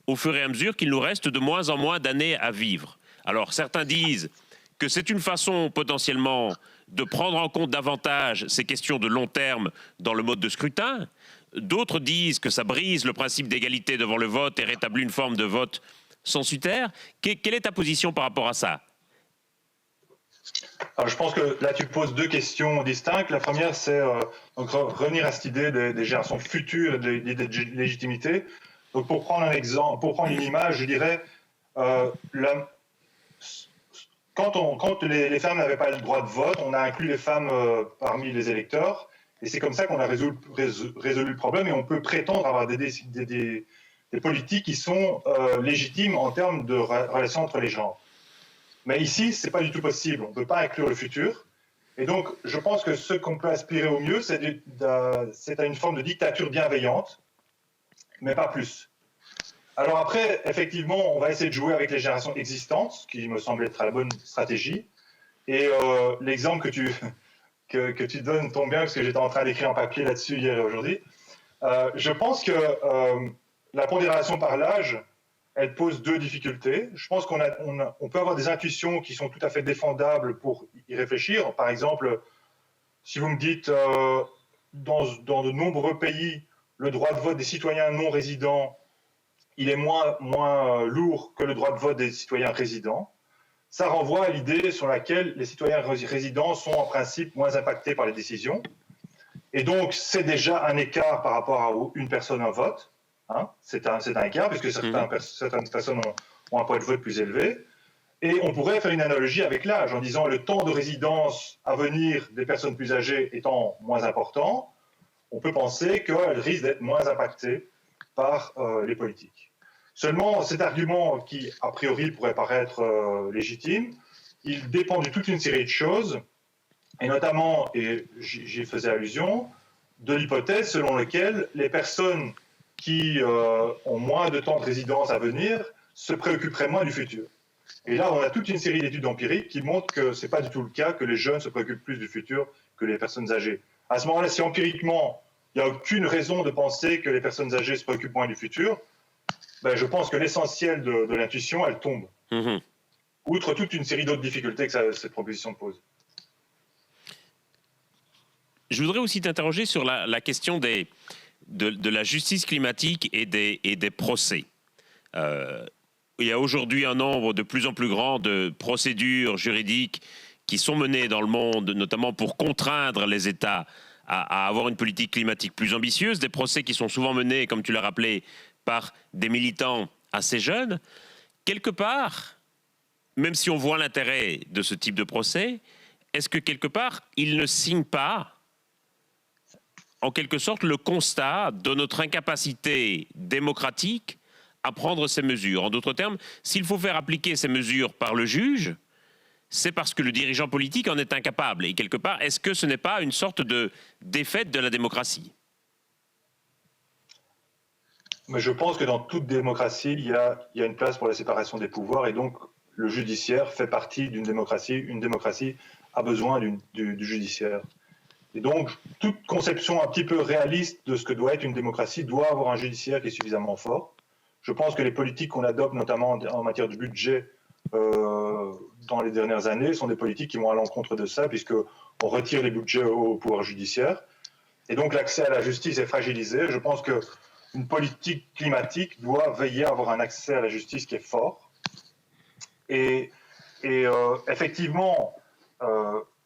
Speaker 1: au fur et à mesure qu'il nous reste de moins en moins d'années à vivre. Alors certains disent que c'est une façon potentiellement de prendre en compte davantage ces questions de long terme dans le mode de scrutin. D'autres disent que ça brise le principe d'égalité devant le vote et rétablit une forme de vote censitaire. Quelle est ta position par rapport à ça?
Speaker 3: Alors, je pense que là, tu poses deux questions distinctes. La première, c'est revenir à cette idée des générations futures, l'idée de légitimité. Donc, pour prendre un exemple, pour prendre une image, je dirais, quand les femmes n'avaient pas le droit de vote, on a inclus les femmes parmi les électeurs, et c'est comme ça qu'on a résolu le problème, et on peut prétendre avoir des politiques qui sont légitimes en termes de relations entre les genres. Mais ici, ce n'est pas du tout possible. On ne peut pas inclure le futur. Et donc, je pense que ce qu'on peut aspirer au mieux, c'est à une forme de dictature bienveillante, mais pas plus. Alors après, effectivement, on va essayer de jouer avec les générations existantes, ce qui me semble être la bonne stratégie. Et l'exemple que tu donnes tombe bien, parce que j'étais en train d'écrire un papier là-dessus hier et aujourd'hui. Je pense que la pondération par l'âge, elle pose deux difficultés. Je pense qu'on peut avoir des intuitions qui sont tout à fait défendables pour y réfléchir. Par exemple, si vous me dites, dans de nombreux pays, le droit de vote des citoyens non résidents, il est moins lourd que le droit de vote des citoyens résidents. Ça renvoie à l'idée sur laquelle les citoyens résidents sont en principe moins impactés par les décisions. Et donc, c'est déjà un écart par rapport à une personne, un vote. Hein, c'est un écart, puisque certaines personnes ont un point de vote plus élevé. Et on pourrait faire une analogie avec l'âge, en disant le temps de résidence à venir des personnes plus âgées étant moins important, on peut penser qu'elles risquent d'être moins impactées par les politiques. Seulement, cet argument qui, a priori, pourrait paraître légitime, il dépend de toute une série de choses, et notamment, et j'y faisais allusion, de l'hypothèse selon laquelle les personnes qui ont moins de temps de résidence à venir se préoccuperaient moins du futur. Et là, on a toute une série d'études empiriques qui montrent que ce n'est pas du tout le cas, que les jeunes se préoccupent plus du futur que les personnes âgées. À ce moment-là, si empiriquement, il n'y a aucune raison de penser que les personnes âgées se préoccupent moins du futur, ben, je pense que l'essentiel de l'intuition, elle tombe. Outre toute une série d'autres difficultés que cette proposition pose.
Speaker 1: Je voudrais aussi t'interroger sur la question de la justice climatique et des procès. Il y a aujourd'hui un nombre de plus en plus grand de procédures juridiques qui sont menées dans le monde, notamment pour contraindre les États à avoir une politique climatique plus ambitieuse, des procès qui sont souvent menés, comme tu l'as rappelé, par des militants assez jeunes. Quelque part, même si on voit l'intérêt de ce type de procès, est-ce que quelque part, ils ne signent pas, en quelque sorte, le constat de notre incapacité démocratique à prendre ces mesures? En d'autres termes, s'il faut faire appliquer ces mesures par le juge, c'est parce que le dirigeant politique en est incapable. Et quelque part, est-ce que ce n'est pas une sorte de défaite de la démocratie?
Speaker 3: Mais je pense que dans toute démocratie, il y a une place pour la séparation des pouvoirs. Et donc, le judiciaire fait partie d'une démocratie. Une démocratie a besoin du judiciaire. Et donc, toute conception un petit peu réaliste de ce que doit être une démocratie doit avoir un judiciaire qui est suffisamment fort. Je pense que les politiques qu'on adopte, notamment en matière de budget, dans les dernières années, sont des politiques qui vont à l'encontre de ça, puisqu'on retire les budgets au pouvoir judiciaire. Et donc, l'accès à la justice est fragilisé. Je pense qu'une politique climatique doit veiller à avoir un accès à la justice qui est fort. Et effectivement,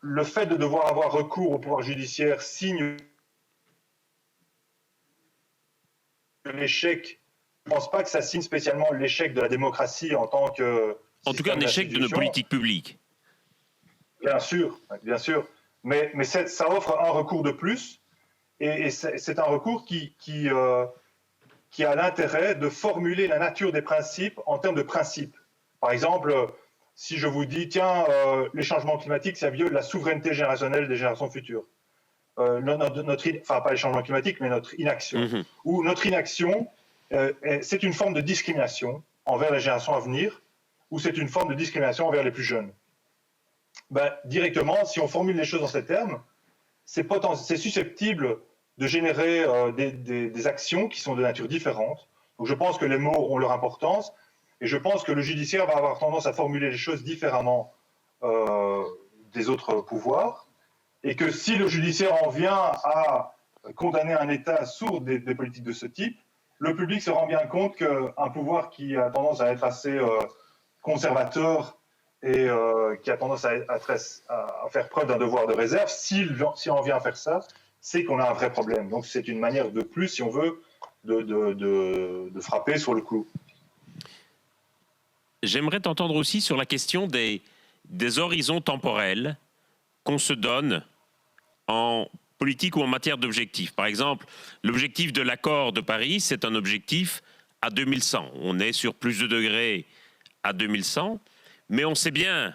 Speaker 3: le fait de devoir avoir recours au pouvoir judiciaire signe l'échec. Je ne pense pas que ça signe spécialement l'échec de la démocratie en tant que...
Speaker 1: En tout cas, un échec de nos politiques publiques.
Speaker 3: Bien sûr, bien sûr. Mais ça offre un recours de plus. Et c'est un recours qui a l'intérêt de formuler la nature des principes en termes de principes. Par exemple, si je vous dis, tiens, les changements climatiques, ça viole la souveraineté générationnelle des générations futures. Enfin, pas les changements climatiques, mais notre inaction.
Speaker 1: Mm-hmm.
Speaker 3: Ou notre inaction, c'est une forme de discrimination envers les générations à venir, ou c'est une forme de discrimination envers les plus jeunes. Ben, directement, si on formule les choses dans ces termes, c'est susceptible de générer des actions qui sont de nature différente. Donc je pense que les mots ont leur importance, et je pense que le judiciaire va avoir tendance à formuler les choses différemment des autres pouvoirs, et que si le judiciaire en vient à condamner un État sourd des politiques de ce type, le public se rend bien compte qu'un pouvoir qui a tendance à être assez conservateur et qui a tendance à faire preuve d'un devoir de réserve, si on vient à faire ça, c'est qu'on a un vrai problème. Donc c'est une manière de plus, si on veut, de frapper sur le clou.
Speaker 1: J'aimerais t'entendre aussi sur la question des horizons temporels qu'on se donne en politique ou en matière d'objectifs. Par exemple, l'objectif de l'accord de Paris, c'est un objectif à 2100. On est sur plus de degrés à 2100, mais on sait bien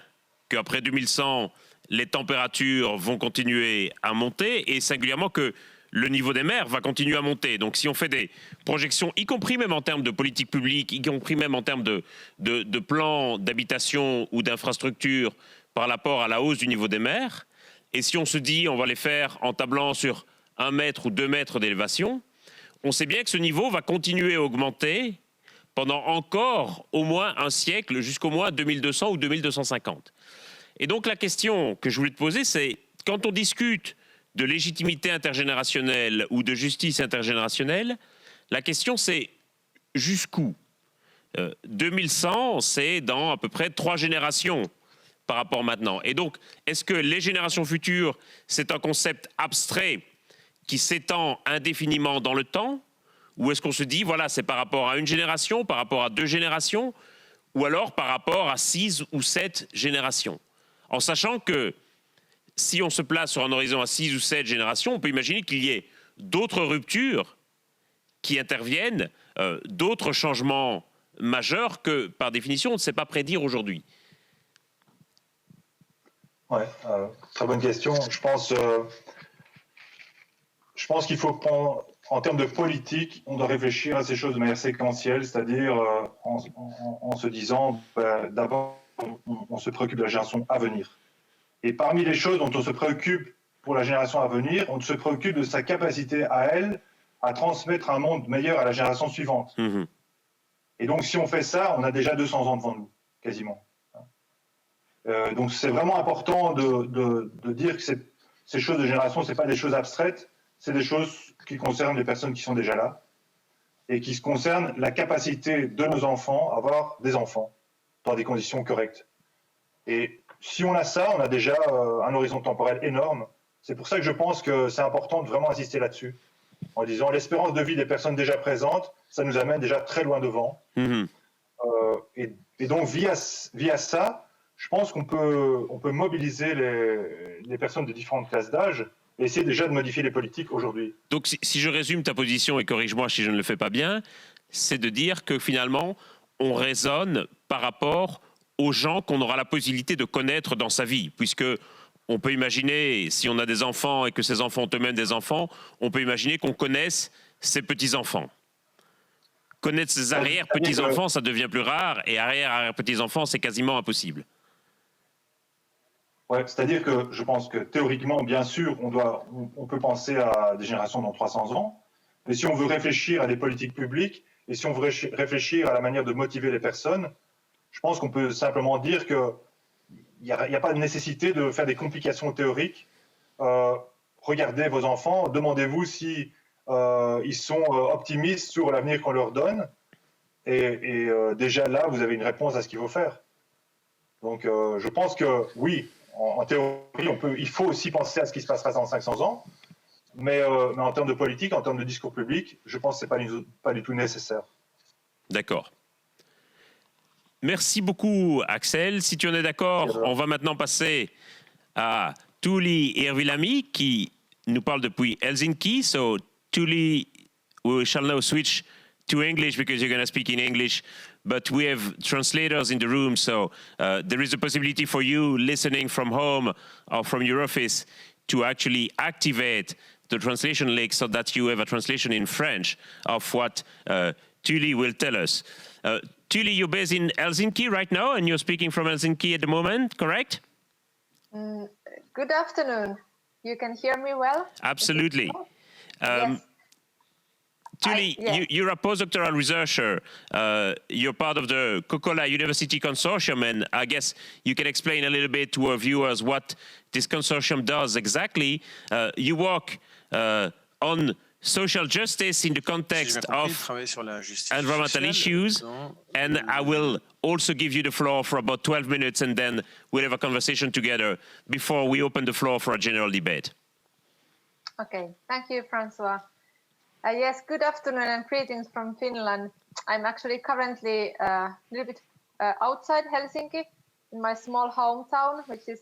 Speaker 1: qu'après 2100, les températures vont continuer à monter et singulièrement que le niveau des mers va continuer à monter. Donc si on fait des projections, y compris même en termes de politique publique, y compris même en termes de plans d'habitation ou d'infrastructures par rapport à la hausse du niveau des mers, et si on se dit on va les faire en tablant sur 1 mètre ou 2 mètres d'élévation, on sait bien que ce niveau va continuer à augmenter pendant encore au moins un siècle, jusqu'au moins 2200 ou 2250. Et donc la question que je voulais te poser, c'est quand on discute de légitimité intergénérationnelle ou de justice intergénérationnelle, la question c'est jusqu'où 2100, c'est dans à peu près 3 générations par rapport maintenant. Et donc, est-ce que les générations futures, c'est un concept abstrait qui s'étend indéfiniment dans le temps? Ou est-ce qu'on se dit, voilà, c'est par rapport à une génération, par rapport à 2 générations, ou alors par rapport à 6 ou 7 générations? En sachant que si on se place sur un horizon à 6 ou 7 générations, on peut imaginer qu'il y ait d'autres ruptures qui interviennent, d'autres changements majeurs que, par définition, on ne sait pas prédire aujourd'hui.
Speaker 3: Ouais, très bonne question. Je pense qu'il faut prendre, en termes de politique, on doit réfléchir à ces choses de manière séquentielle, c'est-à-dire en se disant, d'abord, on se préoccupe de la génération à venir. Et parmi les choses dont on se préoccupe pour la génération à venir, on se préoccupe de sa capacité à elle à transmettre un monde meilleur à la génération suivante. Mmh. Et donc, si on fait ça, on a déjà 200 ans devant nous, quasiment. Donc, c'est vraiment important de dire que ces choses de génération, ce n'est pas des choses abstraites, c'est des choses qui concernent les personnes qui sont déjà là et qui concernent la capacité de nos enfants à avoir des enfants dans des conditions correctes. Et si on a ça, on a déjà un horizon temporel énorme. C'est pour ça que je pense que c'est important de vraiment insister là-dessus, en disant l'espérance de vie des personnes déjà présentes, ça nous amène déjà très loin devant. Mmh. Et donc, via ça, je pense qu'on peut mobiliser les personnes de différentes classes d'âge et essayer déjà de modifier les politiques aujourd'hui.
Speaker 1: Donc, si je résume ta position, et corrige-moi si je ne le fais pas bien, c'est de dire que finalement, on raisonne par rapport aux gens qu'on aura la possibilité de connaître dans sa vie, puisque on peut imaginer, si on a des enfants et que ces enfants ont eux-mêmes des enfants, on peut imaginer qu'on connaisse ses petits-enfants. connaître ses arrière-petits-enfants, ça devient plus rare, et arrière-arrière-petits-enfants, c'est quasiment impossible.
Speaker 3: Ouais, c'est-à-dire que je pense que théoriquement, bien sûr, on peut penser à des générations dans 300 ans, mais si on veut réfléchir à des politiques publiques et si on veut réfléchir à la manière de motiver les personnes, je pense qu'on peut simplement dire qu'il n'y a pas de nécessité de faire des complications théoriques. Regardez vos enfants, demandez-vous si ils sont optimistes sur l'avenir qu'on leur donne, et déjà là, vous avez une réponse à ce qu'il faut faire. Donc, je pense que oui, en théorie, il faut aussi penser à ce qui se passera dans 500 ans, mais en termes de politique, en termes de discours public, je pense que ce n'est pas du tout nécessaire.
Speaker 1: D'accord. Merci beaucoup, Axel. Si tu en es d'accord, on va maintenant passer à Tuuli Hirvilami qui nous parle depuis Helsinki. So, Tuuli, we shall now switch to English because you're going to speak in English. But we have translators in the room, so there is a possibility for you listening from home or from your office to actually activate the translation link so that you have a translation in French of what Tuuli will tell us. Tuuli, you're based in Helsinki right now, and you're speaking from Helsinki at the moment, correct?
Speaker 4: Good afternoon. You can hear me well?
Speaker 1: Absolutely.
Speaker 4: Yes.
Speaker 1: Tuuli, you're a postdoctoral researcher. You're part of the Kokkola University Consortium, and I guess you can explain a little bit to our viewers what this consortium does exactly. You work on social justice in the context of environmental issues, and I will also give you the floor for about 12 minutes, and then we'll have a conversation together before we open the floor for a general debate.
Speaker 4: Okay, thank you, Francois. Yes, good afternoon and greetings from Finland. I'm actually currently a little bit outside Helsinki, in my small hometown, which is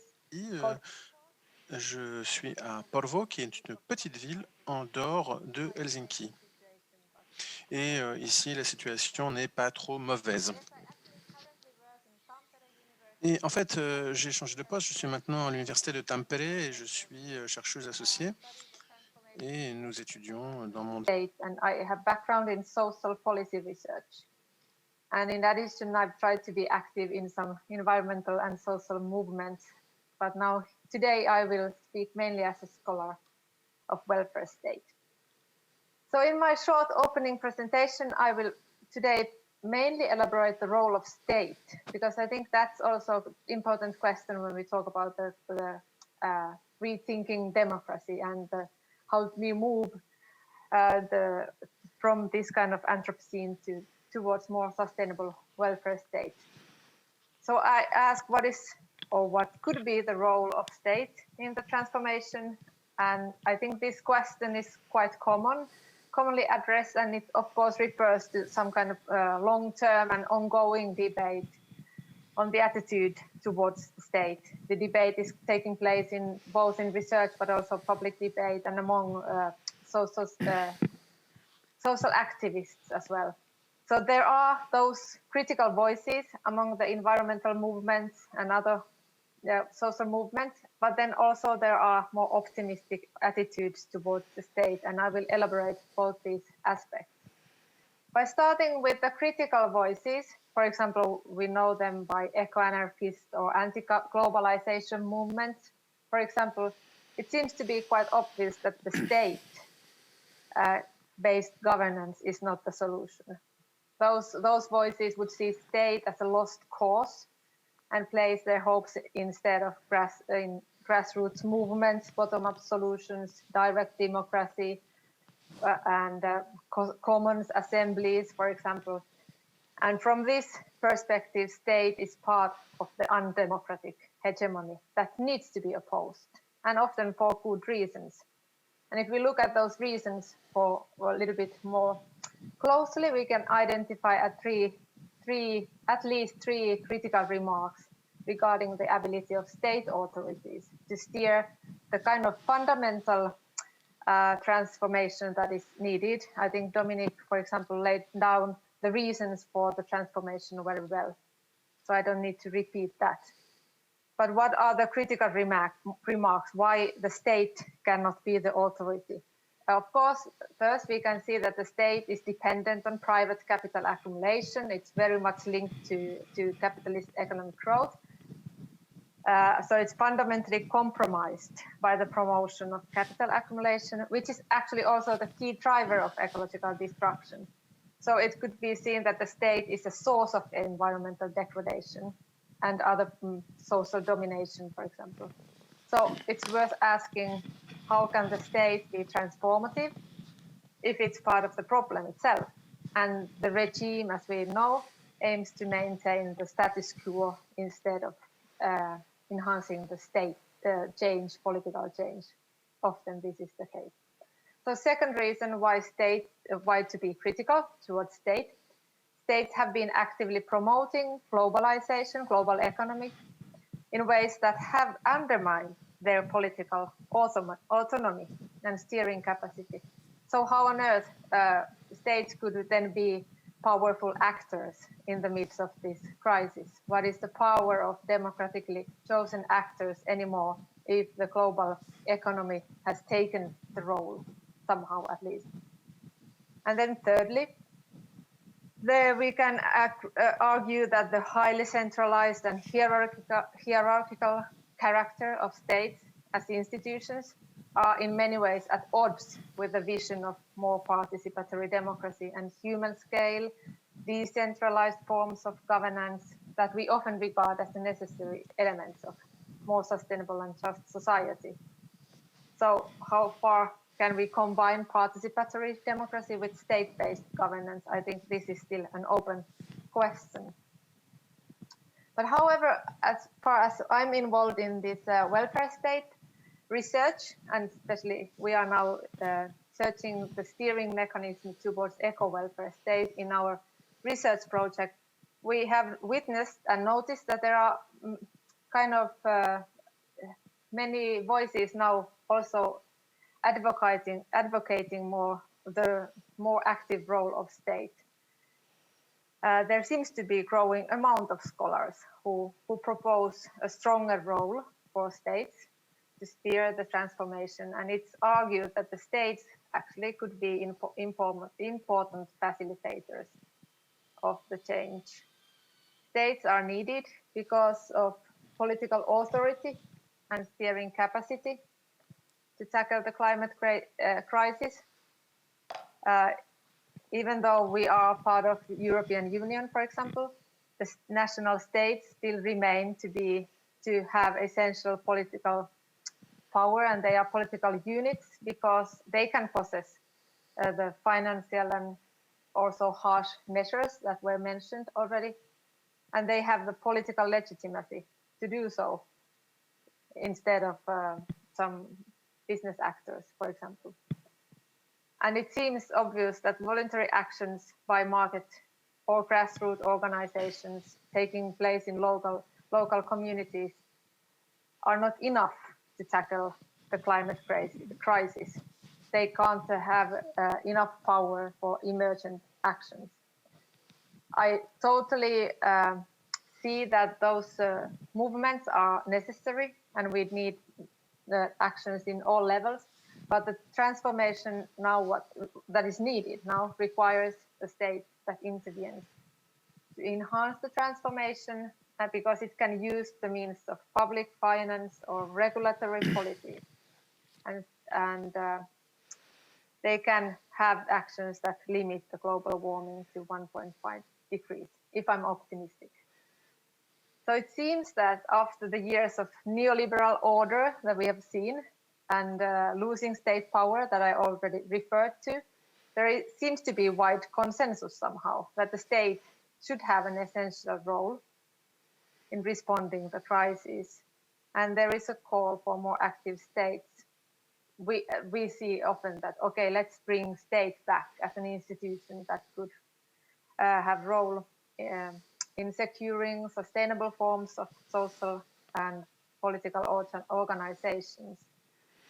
Speaker 4: called...
Speaker 5: Je suis à Porvoo, qui est une petite ville en dehors de Helsinki. Et ici, la situation n'est pas trop mauvaise. Et en fait, j'ai changé de poste. Je suis maintenant à l'université de Tampere et je suis chercheuse associée. Et nous étudions dans mon...
Speaker 4: And I have background in social policy research. And in addition, I've tried to be active in some environmental and social movements. But now, today, I will speak mainly as a scholar of welfare state. So in my short opening presentation, I will today mainly elaborate the role of state, because I think that's also an important question when we talk about the rethinking democracy and how we move from this kind of Anthropocene towards more sustainable welfare state. So I ask what could be the role of state in the transformation, and I think this question is quite commonly addressed, and it of course refers to some kind of long-term and ongoing debate on the attitude towards the state. The debate is taking place both in research but also public debate and among social activists as well. So there are those critical voices among the environmental movements and other social movements, but then also there are more optimistic attitudes towards the state, and I will elaborate both these aspects. By starting with the critical voices, for example, we know them by eco-anarchist or anti-globalization movements. For example, it seems to be quite obvious that the state-based governance is not the solution. Those voices would see state as a lost cause and place their hopes instead of grassroots movements, bottom-up solutions, direct democracy, and commons assemblies, for example. And from this perspective, state is part of the undemocratic hegemony that needs to be opposed, and often for good reasons. And if we look at those reasons for a little bit more closely, we can identify at least three critical remarks regarding the ability of state authorities to steer the kind of fundamental transformation that is needed. I think Dominic, for example, laid down the reasons for the transformation very well, so I don't need to repeat that. But what are the critical remarks why the state cannot be the authority of course, first we can see that the state is dependent on private capital accumulation. It's very much linked to capitalist economic growth. So it's fundamentally compromised by the promotion of capital accumulation, which is actually also the key driver of ecological destruction. So it could be seen that the state is a source of environmental degradation and other social domination, for example. So it's worth asking, how can the state be transformative if it's part of the problem itself? And the regime, as we know, aims to maintain the status quo instead of enhancing the state change, political change. Often this is the case. So second reason why to be critical towards state. States have been actively promoting globalization, global economy, in ways that have undermined their political autonomy and steering capacity. So how on earth states could then be powerful actors in the midst of this crisis? What is the power of democratically chosen actors anymore if the global economy has taken the role somehow at least? And then thirdly, there we can argue that the highly centralized and hierarchical character of states as institutions are in many ways at odds with the vision of more participatory democracy and human scale, decentralized forms of governance that we often regard as the necessary elements of more sustainable and just society. So how far can we combine participatory democracy with state-based governance? I think this is still an open question. But however, as far as I'm involved in this welfare state research, and especially we are now searching the steering mechanism towards eco-welfare state in our research project, we have witnessed and noticed that there are kind of many voices now also advocating more the more active role of state. There seems to be a growing amount of scholars who propose a stronger role for states to steer the transformation, and it's argued that the states actually could be important facilitators of the change. States are needed because of political authority and steering capacity to tackle the climate crisis. Even though we are part of the European Union, for example, the national states still remain to have essential political power, and they are political units because they can possess the financial and also harsh measures that were mentioned already, and they have the political legitimacy to do so instead of some business actors, for example. And it seems obvious that voluntary actions by market or grassroots organizations taking place in local communities are not enough to tackle the climate crisis. They can't have enough power for emergent actions. I totally see that those movements are necessary, and we need the actions in all levels. But the transformation now that is needed now requires a state that intervenes to enhance the transformation, because it can use the means of public finance or regulatory policies, and they can have actions that limit the global warming to 1.5 degrees, if I'm optimistic. So it seems that after the years of neoliberal order that we have seen, and losing state power that I already referred to, there seems to be wide consensus somehow that the state should have an essential role in responding to the crisis. And there is a call for more active states. We see often that, okay, let's bring state back as an institution that could have role in securing sustainable forms of social and political organizations,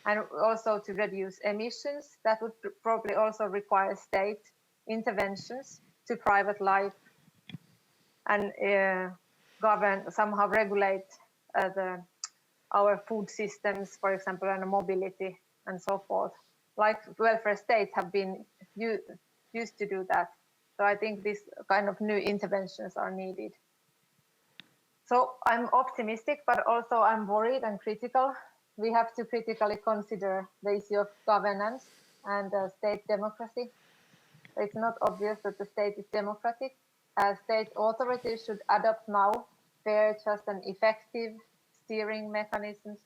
Speaker 4: and also to reduce emissions. That would probably also require state interventions to private life and somehow regulate our food systems, for example, and mobility and so forth. like welfare states have been used to do that. So I think these kind of new interventions are needed. So I'm optimistic, but also I'm worried and critical. We have to critically consider the issue of governance and state democracy. It's not obvious that the state is democratic. State authorities should adopt now fair, just, and effective steering mechanisms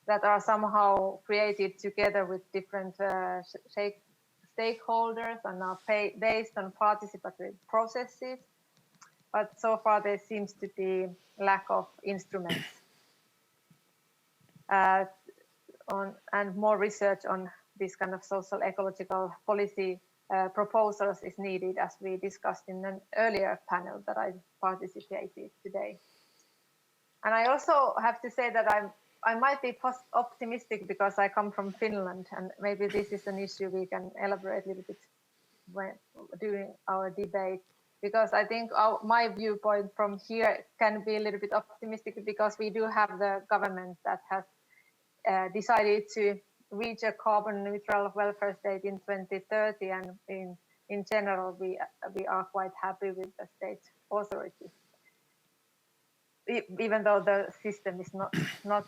Speaker 4: that are somehow created together with different stakeholders and are based on participatory processes. But so far there seems to be lack of instruments and more research on this kind of social ecological policy proposals is needed, as we discussed in an earlier panel that I participated today. And I also have to say that I might be optimistic because I come from Finland, and maybe this is an issue we can elaborate a little bit during our debate, because I think my viewpoint from here can be a little bit optimistic because we do have the government that has decided to reach a carbon neutral welfare state in 2030, and in general we are quite happy with the state authority, even though the system is not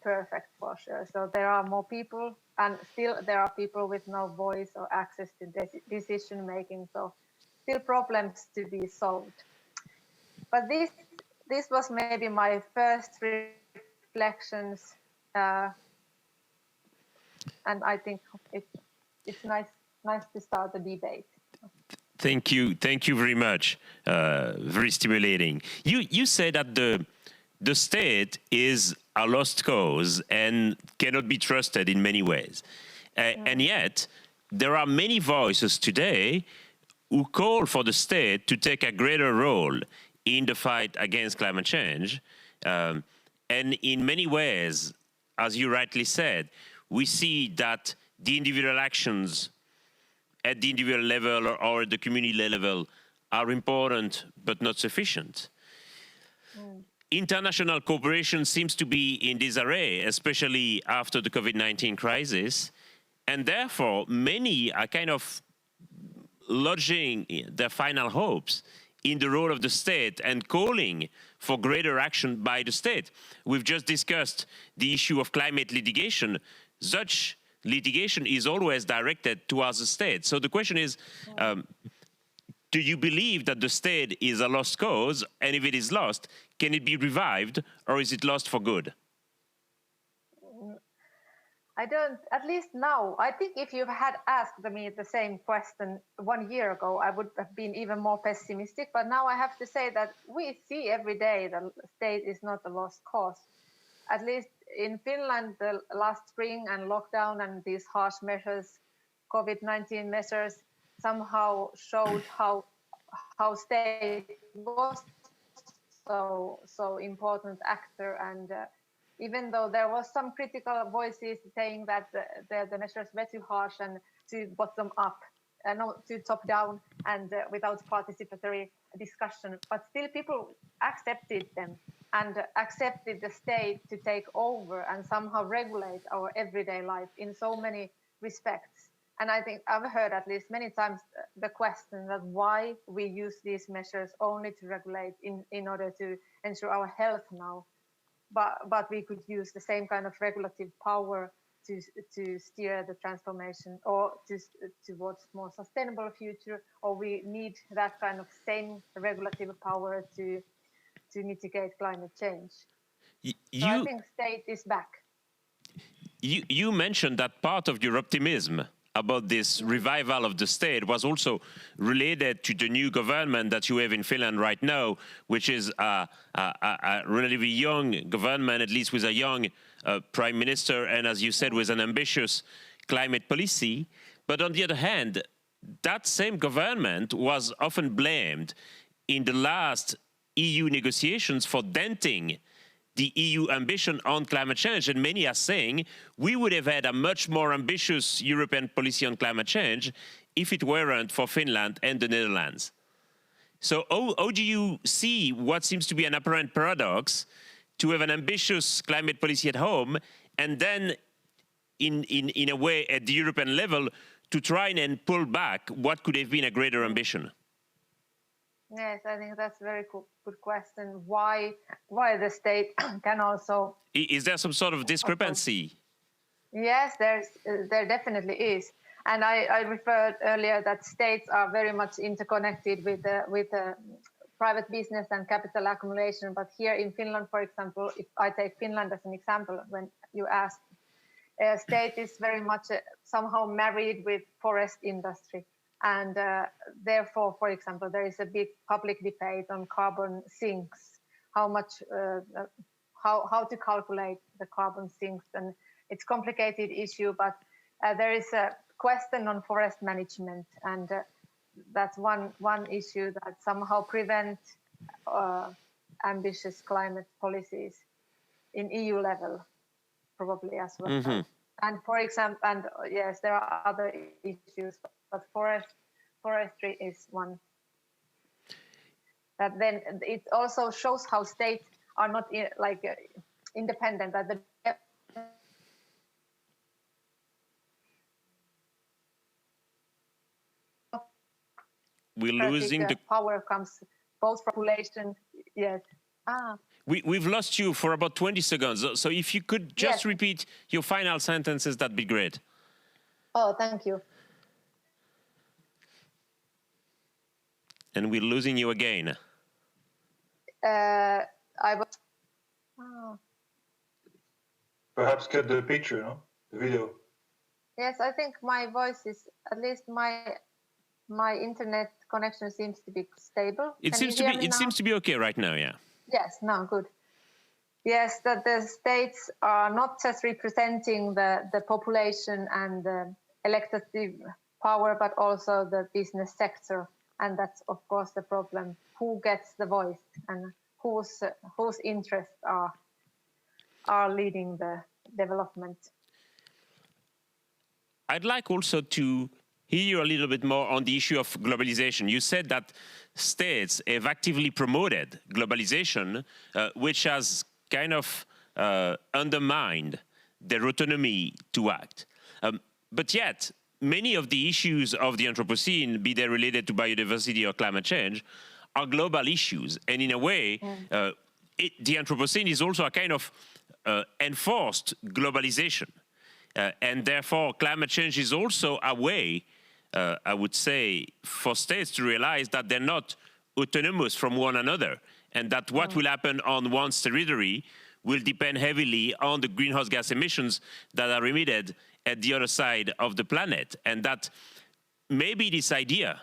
Speaker 4: perfect for sure. So there are more people, and still there are people with no voice or access to decision making, so still problems to be solved. But this was maybe my first reflections, and I think it's nice to start the debate.
Speaker 1: Thank you very much. Very stimulating. You said that the state is a lost cause and cannot be trusted in many ways, and yet there are many voices today who call for the state to take a greater role in the fight against climate change, and in many ways, as you rightly said, we see that the individual actions at the individual level or at the community level are important but not sufficient. International cooperation seems to be in disarray, especially after the COVID-19 crisis, and therefore many are kind of lodging their final hopes in the role of the state and calling for greater action by the state. We've just discussed the issue of climate litigation. Such litigation is always directed towards the state. So the question is, do you believe that the state is a lost cause? And if it is lost, can it be revived, or is it lost for good?
Speaker 4: I don't, at least now, I think if you had asked me the same question 1 year ago, I would have been even more pessimistic. But now I have to say that we see every day that the state is not a lost cause. At least in Finland, the last spring and lockdown and these harsh measures, COVID-19 measures, somehow showed how state was so important actor. And even though there was some critical voices saying that the measures were too harsh and too bottom up, not too top down, and without participatory discussion, but still people accepted them and accepted the state to take over and somehow regulate our everyday life in so many respects. And I think I've heard at least many times the question that why we use these measures only to regulate in order to ensure our health now, but we could use the same kind of regulative power to steer the transformation or towards more sustainable future, or we need that kind of same regulative power to mitigate climate change. So I think state is back.
Speaker 1: You mentioned that part of your optimism about this revival of the state was also related to the new government that you have in Finland right now, which is a relatively young government, at least with a young prime minister, and as you said, with an ambitious climate policy. But on the other hand, that same government was often blamed in the last EU negotiations for denting the EU ambition on climate change. And many are saying we would have had a much more ambitious European policy on climate change if it weren't for Finland and the Netherlands. So how do you see what seems to be an apparent paradox to have an ambitious climate policy at home and then in a way at the European level to try and pull back what could have been a greater ambition?
Speaker 4: Yes, I think that's a very good question. Why the state can also...
Speaker 1: Is there some sort of discrepancy?
Speaker 4: Yes, there definitely is. And I referred earlier that states are very much interconnected with private business and capital accumulation. But here in Finland, for example, if I take Finland as an example, when you asked, state is very much somehow married with forest industry. And therefore, for example, there is a big public debate on carbon sinks, how to calculate the carbon sinks. And it's a complicated issue, but there is a question on forest management. And that's one issue that somehow prevents ambitious climate policies in EU level, probably as well.
Speaker 1: Mm-hmm.
Speaker 4: And for example, and yes, there are other issues, but forestry is one. But then it also shows how states are not independent. That the
Speaker 1: we're losing the
Speaker 4: power comes both from population. Yes.
Speaker 1: We've lost you for about 20 seconds. So if you could just repeat your final sentences, that'd be great.
Speaker 4: Oh, thank you.
Speaker 1: And we're losing you again.
Speaker 4: I was.
Speaker 3: Perhaps cut the picture, no? The video.
Speaker 4: Yes, I think my voice is, at least my internet connection seems to be stable.
Speaker 1: It seems to be okay right now, yeah.
Speaker 4: Yes, no, good. Yes, that the states are not just representing the population and the elected power, but also the business sector. And that's, of course, the problem. Who gets the voice and whose interests are leading the development?
Speaker 1: I'd like also to hear you a little bit more on the issue of globalization. You said that states have actively promoted globalization, which has kind of undermined their autonomy to act. But yet, many of the issues of the Anthropocene, be they related to biodiversity or climate change, are global issues. And in a way, the Anthropocene is also a kind of enforced globalization. And therefore, climate change is also a way, I would say, for states to realize that they're not autonomous from one another, and that what will happen on one's territory will depend heavily on the greenhouse gas emissions that are emitted at the other side of the planet. And that maybe this idea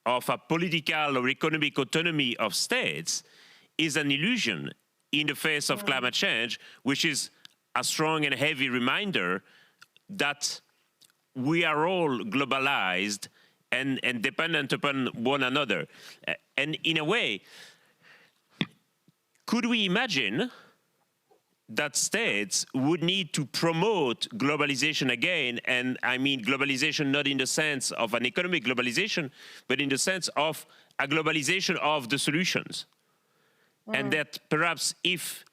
Speaker 1: of a political or economic autonomy of states is an illusion in the face of climate change, which is a strong and heavy reminder that we are all globalized and dependent upon one another. And in a way, could we imagine that states would need to promote globalization again? And I mean globalization not in the sense of an economic globalization, but in the sense of a globalization of the solutions. And that perhaps if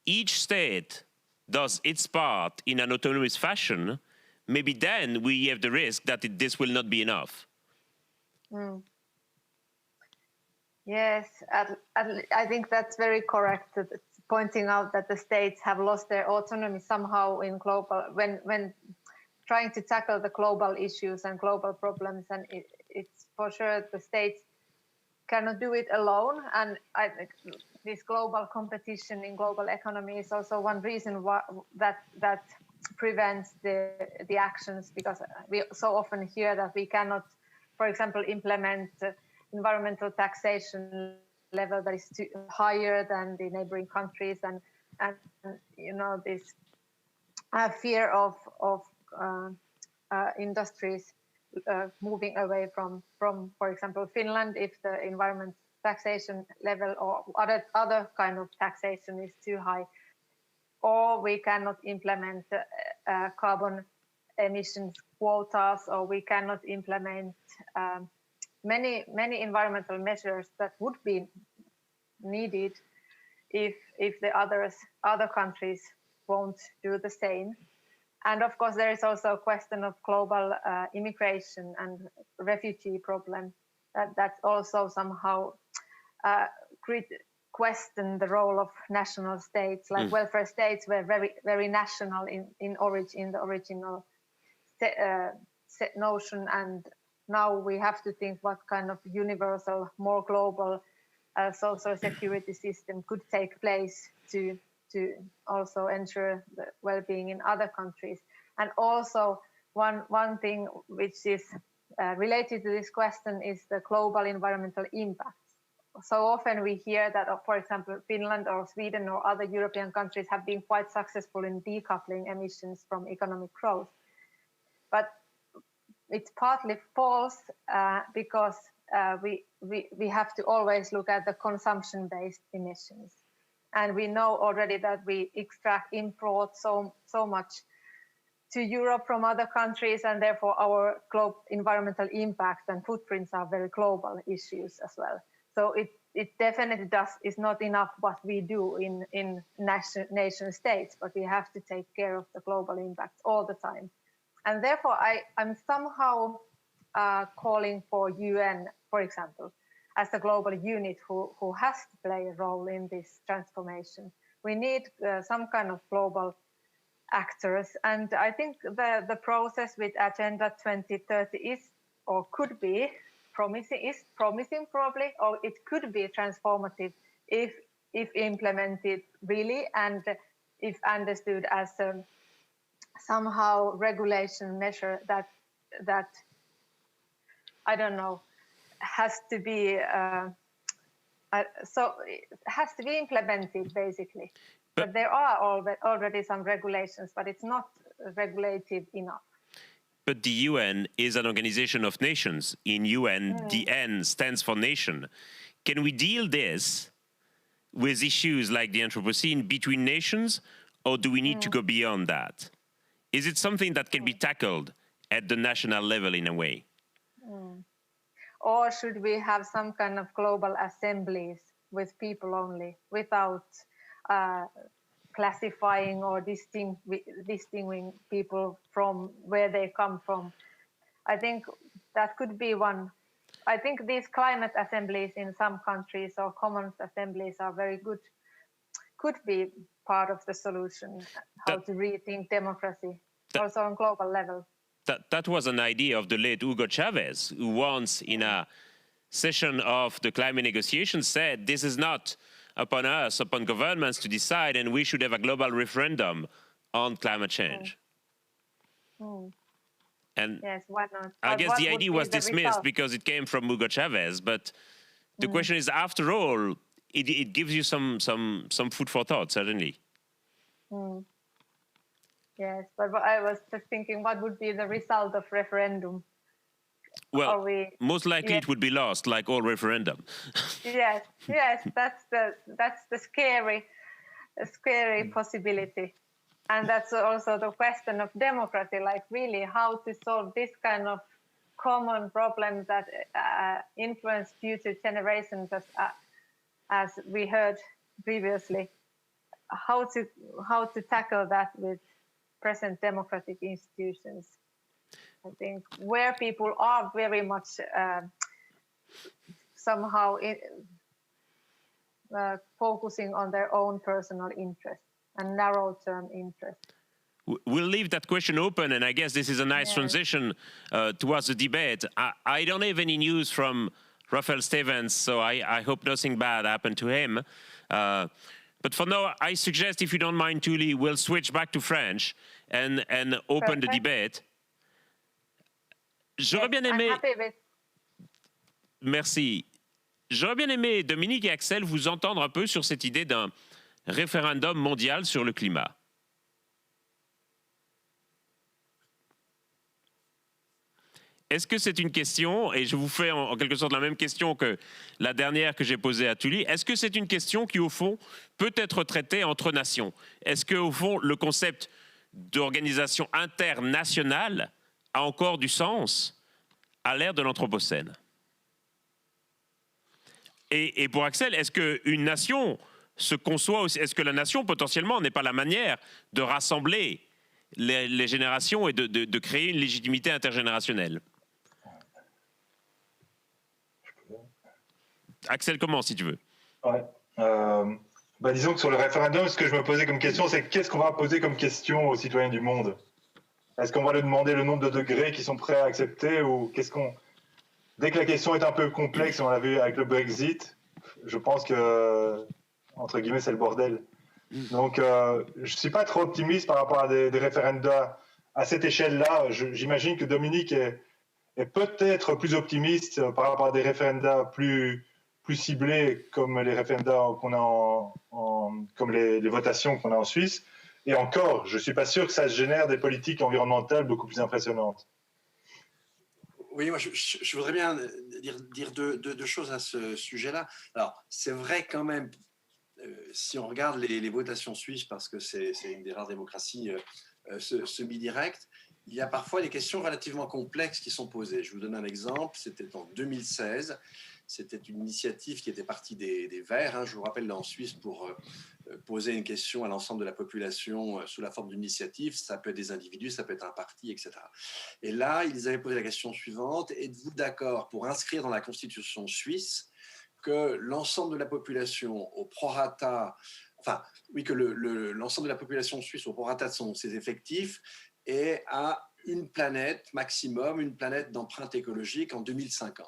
Speaker 1: each state does its part in an autonomous fashion, maybe then we have the risk that this will not be enough.
Speaker 4: Yes, I think that's very correct. It's pointing out that the states have lost their autonomy somehow in global, when trying to tackle the global issues and global problems. And it's for sure the states cannot do it alone. And I think this global competition in global economy is also one reason why that prevents the actions, because we so often hear that we cannot, for example, implement environmental taxation level that is higher than the neighboring countries, and you know, this fear of industries moving away from, for example, Finland, if the environment taxation level or other kind of taxation is too high, or we cannot implement carbon emissions quotas, or we cannot implement many environmental measures that would be needed if the other countries won't do the same. And of course, there is also a question of global immigration and refugee problem that also somehow question the role of national states. Like welfare states were very national in origin, the original notion, and now we have to think what kind of universal, more global social security system could take place to also ensure the well-being in other countries. And also one thing which is related to this question is the global environmental impacts. So often we hear that, for example, Finland or Sweden or other European countries have been quite successful in decoupling emissions from economic growth. But it's partly false because we have to always look at the consumption-based emissions. And we know already that we import so much to Europe from other countries, and therefore our environmental impacts and footprints are very global issues as well. So it definitely is not enough what we do in nation states, but we have to take care of the global impacts all the time. And therefore I'm somehow calling for UN, for example, as the global unit who has to play a role in this transformation. We need some kind of global actors, and I think the process with Agenda 2030 is, or could be, promising probably, or it could be transformative if implemented really, and if understood as somehow regulation measure that I don't know, has to be so it has to be implemented basically. But there are already some regulations, but it's not regulated enough.
Speaker 1: But the UN is an organization of nations. In UN, the N stands for nation. Can we deal this with issues like the Anthropocene between nations, or do we need to go beyond that? Is it something that can be tackled at the national level in a way?
Speaker 4: Or should we have some kind of global assemblies with people only, without classifying or distinguishing people from where they come from? I think that could be one. I think these climate assemblies in some countries or commons assemblies are very good, could be part of the solution, how to rethink democracy, also on global level.
Speaker 1: That was an idea of the late Hugo Chavez, who once in a session of the climate negotiations said, this is not upon us, upon governments to decide, and we should have a global referendum on climate change. And
Speaker 4: yes, why not?
Speaker 1: I guess the idea was dismissed because it came from Hugo Chavez, but the question is, after all, it gives you some food for thought, certainly.
Speaker 4: Yes, but I was just thinking, what would be the result of referendum?
Speaker 1: Well, most likely it would be lost, like all referendum.
Speaker 4: Yes, that's the scary possibility, and that's also the question of democracy. Like, really, how to solve this kind of common problem that influence future generations, as we heard previously. How to tackle that with present democratic institutions. I think where people are very much somehow focusing on their own personal interest and narrow-term interest.
Speaker 1: We'll leave that question open, and I guess this is a nice transition towards the debate. I don't have any news from Raphael Stevens, so I hope nothing bad happened to him. But for now, I suggest, if you don't mind, Tuuli, we'll switch back to French and open the debate. J'aurais bien aimé... Merci. J'aurais bien aimé, Dominique et Axel, vous entendre un peu sur cette idée d'un référendum mondial sur le climat. Est-ce que c'est une question, et je vous fais en quelque sorte la même question que la dernière que j'ai posée à Tuuli, est-ce que c'est une question qui, au fond, peut être traitée entre nations? Est-ce que, au fond, le concept d'organisation internationale a encore du sens à l'ère de l'Anthropocène? Et pour Axel, est-ce qu'une nation se conçoit aussi, est-ce que la nation, potentiellement, n'est pas la manière de rassembler les générations et de créer une légitimité intergénérationnelle. Axel, commence si tu veux.
Speaker 3: Ouais. Disons que sur le référendum, ce que je me posais comme question, c'est qu'est-ce qu'on va poser comme question aux citoyens du monde? Est-ce qu'on va leur demander le nombre de degrés qu'ils sont prêts à accepter, ou qu'est-ce qu'on... Dès que la question est un peu complexe, on l'a vu avec le Brexit, je pense que, entre guillemets, c'est le bordel. Donc, je ne suis pas trop optimiste par rapport à des référendums à cette échelle-là. J'imagine que Dominique est peut-être plus optimiste par rapport à des référendums plus ciblés, comme les référendums qu'on a comme les votations qu'on a en Suisse. Et encore, je ne suis pas sûr que ça génère des politiques environnementales beaucoup plus impressionnantes.
Speaker 2: Oui, moi, je voudrais bien dire deux choses à ce sujet-là. Alors, c'est vrai quand même, si on regarde les votations suisses, parce que c'est une des rares démocraties semi-directes, il y a parfois des questions relativement complexes qui sont posées. Je vous donne un exemple, c'était en 2016, c'était une initiative qui était partie des Verts, hein, je vous rappelle, là en Suisse, pour poser une question à l'ensemble de la population sous la forme d'une initiative, ça peut être des individus, ça peut être un parti, etc. Et là, ils avaient posé la question suivante, êtes-vous d'accord pour inscrire dans la Constitution suisse que l'ensemble de la population au prorata, enfin, oui, que l'ensemble de la population suisse au prorata de ses effectifs est à une planète maximum, une planète d'empreinte écologique en 2050.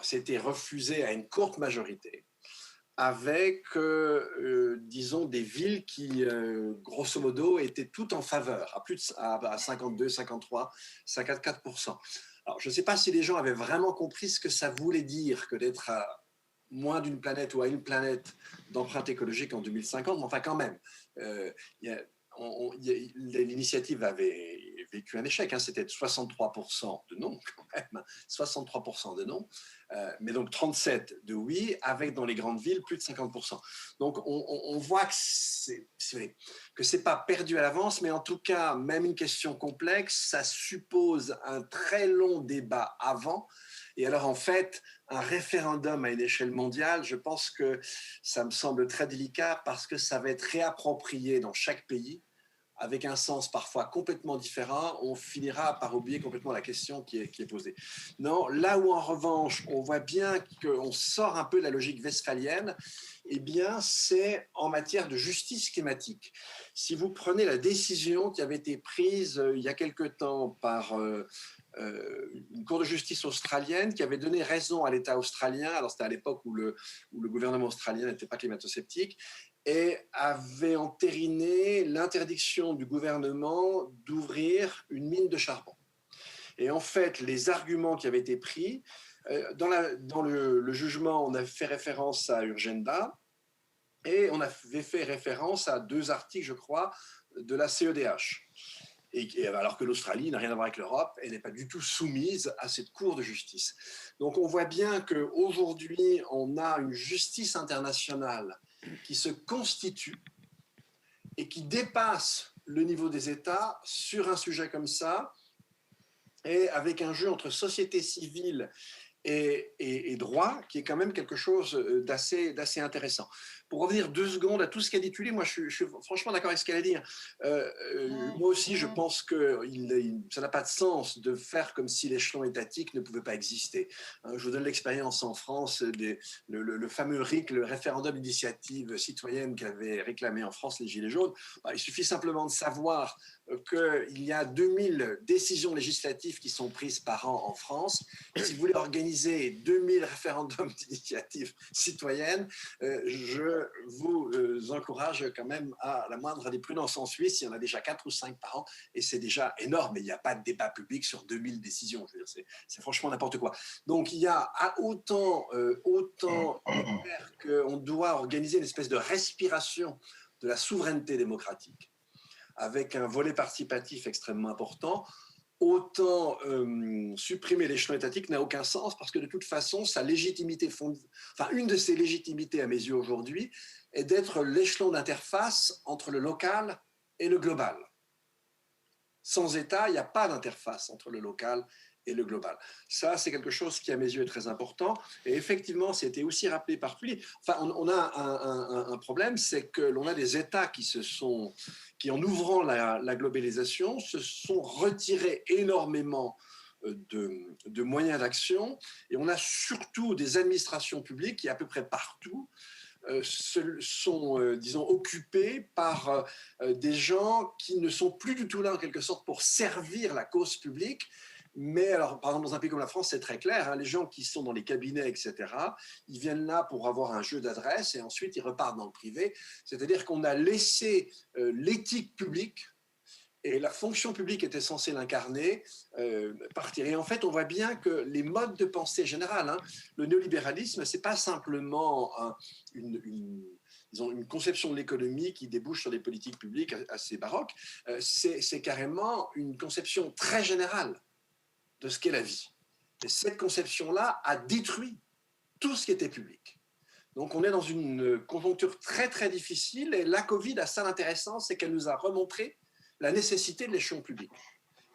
Speaker 2: C'était refusé à une courte majorité, avec, disons, des villes qui, grosso modo, étaient toutes en faveur, à 52, 53, 54%. Alors, je ne sais pas si les gens avaient vraiment compris ce que ça voulait dire que d'être à moins d'une planète ou à une planète d'empreinte écologique en 2050, mais enfin quand même, l'initiative avait vécu un échec, hein, c'était 63% de non quand même, 63% de non, mais donc 37% de oui, avec dans les grandes villes plus de 50%. Donc on voit que c'est pas perdu à l'avance, mais en tout cas, même une question complexe, ça suppose un très long débat avant. Et alors, en fait, un référendum à une échelle mondiale, je pense que ça me semble très délicat parce que ça va être réapproprié dans chaque pays avec un sens parfois complètement différent. On finira par oublier complètement la question qui est posée. Non, là où en revanche, on voit bien qu'on sort un peu de la logique westphalienne, eh bien, c'est en matière de justice climatique. Si vous prenez la décision qui avait été prise il y a quelque temps par... une cour de justice australienne qui avait donné raison à l'État australien, alors c'était à l'époque où le gouvernement australien n'était pas climato-sceptique, et avait entériné l'interdiction du gouvernement d'ouvrir une mine de charbon. Et en fait, les arguments qui avaient été pris, dans le jugement, on a fait référence à Urgenda, et on avait fait référence à 2 articles, je crois, de la CEDH. Et alors que l'Australie n'a rien à voir avec l'Europe, elle n'est pas du tout soumise à cette cour de justice. Donc on voit bien qu'aujourd'hui, on a une justice internationale qui se constitue et qui dépasse le niveau des États sur un sujet comme ça, et avec un jeu entre société civile et droit, qui est quand même quelque chose d'assez intéressant. Pour revenir 2 secondes à tout ce qu'a dit Tully, moi je suis franchement d'accord avec ce qu'elle a dit. Moi aussi, je pense que ça n'a pas de sens de faire comme si l'échelon étatique ne pouvait pas exister. Je vous donne l'expérience en France, le fameux RIC, le référendum d'initiative citoyenne qu'avaient réclamé en France les Gilets jaunes. Il suffit simplement de savoir qu'il y a 2000 décisions législatives qui sont prises par an en France. Si vous voulez organiser 2000 référendums d'initiative citoyenne, je vous encourage quand même à la moindre des prudences. En Suisse, il y en a déjà 4 ou 5 par an, et c'est déjà énorme. Il n'y a pas de débat public sur 2000 décisions. Je veux dire, c'est franchement n'importe quoi. Donc, il y a autant qu'on doit organiser une espèce de respiration de la souveraineté démocratique, avec un volet participatif extrêmement important, autant supprimer l'échelon étatique n'a aucun sens, parce que de toute façon, une de ses légitimités à mes yeux aujourd'hui est d'être l'échelon d'interface entre le local et le global. Sans État, il n'y a pas d'interface entre le local et le global. Ça, c'est quelque chose qui, à mes yeux, est très important. Et effectivement, c'était aussi rappelé par Tully. Enfin, on a un problème, c'est que l'on a des États qui en ouvrant la globalisation, se sont retirés énormément de moyens d'action. Et on a surtout des administrations publiques qui, à peu près partout, sont, disons, occupés par des gens qui ne sont plus du tout là, en quelque sorte, pour servir la cause publique. Mais alors, par exemple, dans un pays comme la France, c'est très clair, hein, les gens qui sont dans les cabinets, etc., ils viennent là pour avoir un jeu d'adresse et ensuite ils repartent dans le privé. C'est-à-dire qu'on a laissé l'éthique publique, et la fonction publique était censée l'incarner, partir. Et en fait, on voit bien que les modes de pensée générales, hein, le néolibéralisme, ce n'est pas simplement une conception de l'économie qui débouche sur des politiques publiques assez baroques, c'est carrément une conception très générale de ce qu'est la vie. Et cette conception-là a détruit tout ce qui était public. Donc on est dans une conjoncture très très difficile, et la Covid a ça d'intéressant, c'est qu'elle nous a remontré la nécessité de l'échelon public.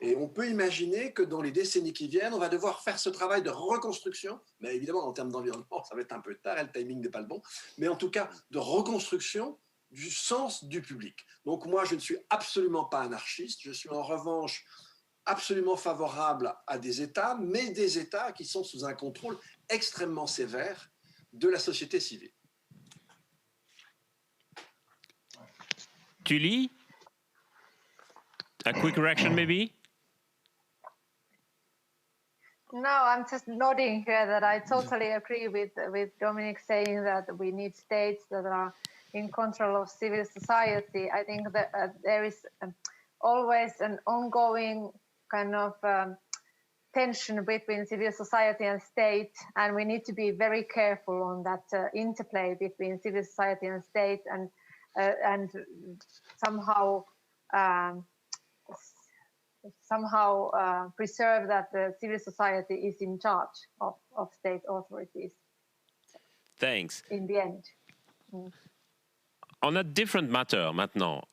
Speaker 2: Et on peut imaginer que dans les décennies qui viennent, on va devoir faire ce travail de reconstruction, mais évidemment en termes d'environnement, ça va être un peu tard, et le timing n'est pas le bon, mais en tout cas de reconstruction du sens du public. Donc moi, je ne suis absolument pas anarchiste, je suis en revanche absolument favorable à des États, mais des États qui sont sous un contrôle extrêmement sévère de la société civile.
Speaker 1: Tully, a quick reaction maybe?
Speaker 4: No, I'm just nodding here that I totally agree with Dominic saying that we need states that are in control of civil society. I think that there is always an ongoing kind of tension between civil society and state, and we need to be very careful on that interplay between civil society and state, and somehow preserve that the civil society is in charge of state authorities.
Speaker 1: Thanks.
Speaker 4: In the end.
Speaker 1: On a different matter maintenant.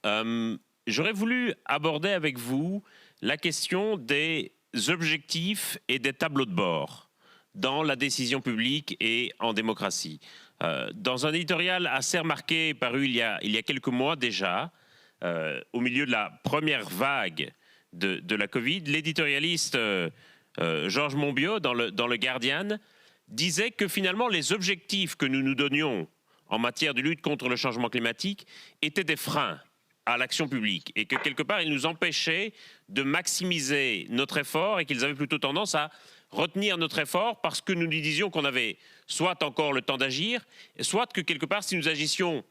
Speaker 1: J'aurais voulu aborder avec vous la question des objectifs et des tableaux de bord dans la décision publique et en démocratie. Dans un éditorial assez remarqué paru il y a quelques mois déjà, au milieu de la première vague de la Covid, l'éditorialiste Georges Monbiot dans le Guardian disait que finalement les objectifs que nous nous donnions en matière de lutte contre le changement climatique étaient des freins à l'action publique et que quelque part ils nous empêchaient de maximiser notre effort et qu'ils avaient plutôt tendance à retenir notre effort parce que nous lui disions qu'on avait soit encore le temps d'agir, soit que quelque part si nous agissions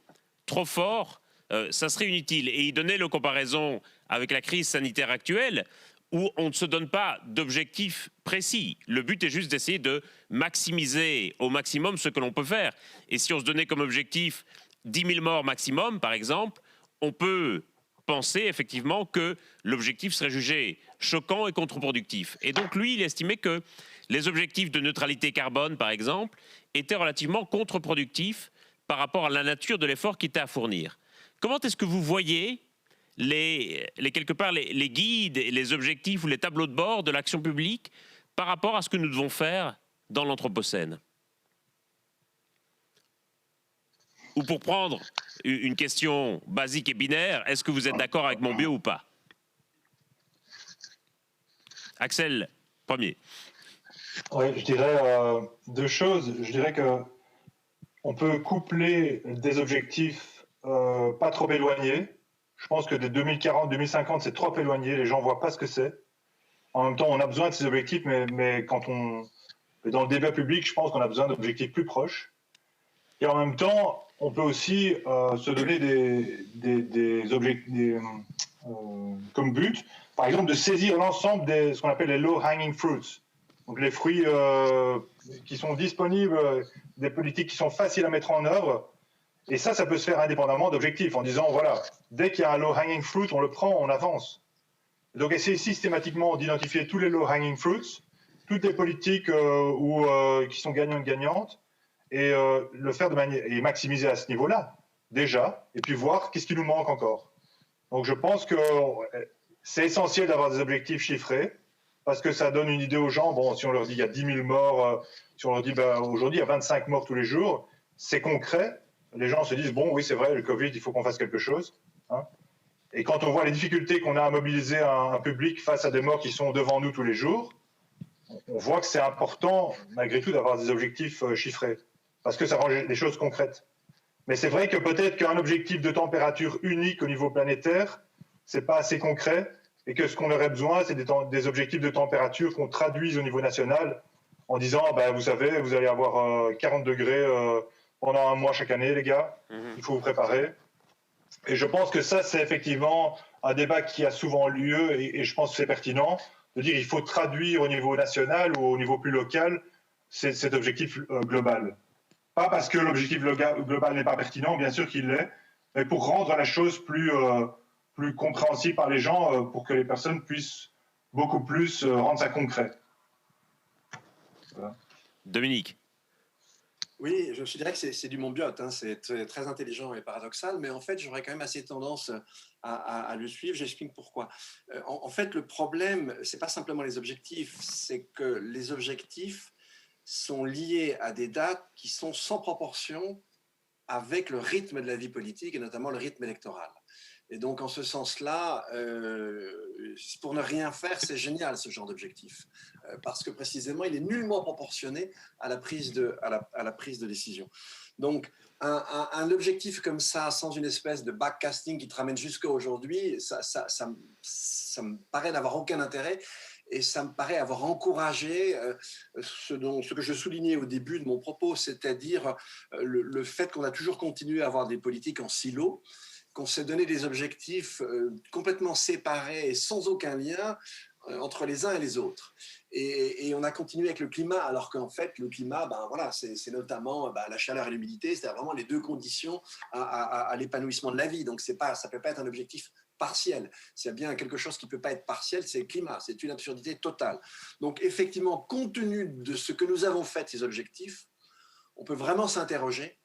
Speaker 1: trop fort, ça serait inutile. Et il donnait la comparaison avec la crise sanitaire actuelle où on ne se donne pas d'objectifs précis. Le but est juste d'essayer de maximiser au maximum ce que l'on peut faire. Et si on se donnait comme objectif 10 000 morts maximum, par exemple, on peut penser effectivement que l'objectif serait jugé choquant et contre-productif. Et donc lui, il estimait que les objectifs de neutralité carbone, par exemple, étaient relativement contre-productifs par rapport à la nature de l'effort qui était à fournir. Comment est-ce que vous voyez quelque part les guides, les objectifs ou les tableaux de bord de l'action publique par rapport à ce que nous devons faire dans l'Anthropocène? Ou pour prendre une question basique et binaire, est-ce que vous êtes d'accord avec Monbiot ou pas? Axel, premier.
Speaker 3: Oui, je dirais deux choses. Je dirais que on peut coupler des objectifs pas trop éloignés. Je pense que dès 2040, 2050, c'est trop éloigné. Les gens ne voient pas ce que c'est. En même temps, on a besoin de ces objectifs, mais quand on est dans le débat public, je pense qu'on a besoin d'objectifs plus proches. Et en même temps, on peut aussi se donner des objectifs comme but, par exemple, de saisir l'ensemble de ce qu'on appelle les low-hanging fruits. Donc les fruits qui sont disponibles, des politiques qui sont faciles à mettre en œuvre. Et ça peut se faire indépendamment d'objectifs, en disant, voilà, dès qu'il y a un low-hanging fruit, on le prend, on avance. Donc essayer systématiquement d'identifier tous les low-hanging fruits, toutes les politiques qui sont gagnantes, et le faire de manière et maximiser à ce niveau-là, déjà, et puis voir qu'est-ce qui nous manque encore. Donc je pense que c'est essentiel d'avoir des objectifs chiffrés, parce que ça donne une idée aux gens. Bon, si on leur dit il y a 10 000 morts, si on leur dit aujourd'hui il y a 25 morts tous les jours, c'est concret. Les gens se disent, bon, oui, c'est vrai, le Covid, il faut qu'on fasse quelque chose. Hein. Et quand on voit les difficultés qu'on a à mobiliser un public face à des morts qui sont devant nous tous les jours, on voit que c'est important, malgré tout, d'avoir des objectifs chiffrés, parce que ça rend les choses concrètes. Mais c'est vrai que peut-être qu'un objectif de température unique au niveau planétaire, c'est pas assez concret, et que ce qu'on aurait besoin, c'est des objectifs de température qu'on traduise au niveau national, en disant, vous savez, vous allez avoir 40 degrés pendant un mois chaque année, les gars, il faut vous préparer. Et je pense que ça, c'est effectivement un débat qui a souvent lieu, et je pense que c'est pertinent, de dire qu'il faut traduire au niveau national ou au niveau plus local cet objectif global. Pas parce que l'objectif global n'est pas pertinent, bien sûr qu'il l'est, mais pour rendre la chose plus compréhensible par les gens, pour que les personnes puissent beaucoup plus rendre ça concret.
Speaker 1: Voilà. Dominique.
Speaker 2: Oui, je dirais que c'est du Montbiot, hein, c'est très intelligent et paradoxal, mais en fait, j'aurais quand même assez tendance à le suivre. J'explique pourquoi. En fait, le problème, c'est pas simplement les objectifs, c'est que les objectifs sont liés à des dates qui sont sans proportion avec le rythme de la vie politique et notamment le rythme électoral. Et donc, en ce sens-là, pour ne rien faire, c'est génial ce genre d'objectif, parce que précisément, il est nullement proportionné à la prise de décision. Donc, un objectif comme ça, sans une espèce de backcasting qui te ramène jusqu'à aujourd'hui, ça me paraît n'avoir aucun intérêt. Et ça me paraît avoir encouragé ce que je soulignais au début de mon propos, c'est-à-dire le fait qu'on a toujours continué à avoir des politiques en silo, qu'on s'est donné des objectifs complètement séparés et sans aucun lien entre les uns et les autres. Et on a continué avec le climat, alors qu'en fait, le climat, voilà, c'est notamment la chaleur et l'humidité, c'est vraiment les deux conditions à l'épanouissement de la vie. Donc, ça ne peut pas être un objectif partiel. S'il y a bien quelque chose qui ne peut pas être partiel, c'est le climat. C'est une absurdité totale. Donc, effectivement, compte tenu de ce que nous avons fait, ces objectifs, on peut vraiment s'interroger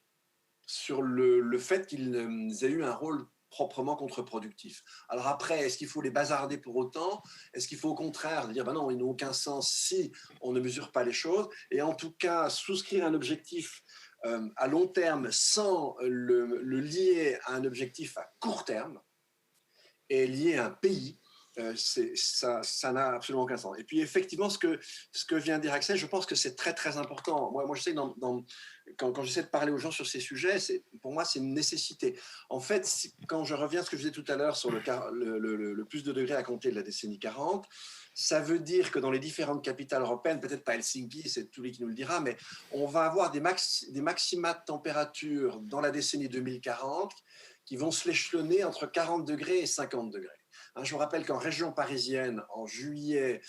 Speaker 2: sur le fait qu'ils aient eu un rôle proprement contre-productif. Alors après, est-ce qu'il faut les bazarder pour autant? Est-ce qu'il faut au contraire dire non, ils n'ont aucun sens si on ne mesure pas les choses? Et en tout cas, souscrire un objectif à long terme sans le lier à un objectif à court terme et lié à un pays, ça n'a absolument aucun sens. Et puis effectivement, ce que vient de dire Axel, je pense que c'est très très important. Moi je sais que quand j'essaie de parler aux gens sur ces sujets, pour moi c'est une nécessité. En fait, quand je reviens à ce que je disais tout à l'heure sur le plus de degrés à compter de la décennie 40, ça veut dire que dans les différentes capitales européennes, peut-être pas Helsinki, c'est Touli qui nous le dira, mais on va avoir des maxima de température dans la décennie 2040 qui vont se l'échelonner entre 40 degrés et 50 degrés. Je vous rappelle qu'en région parisienne, en juillet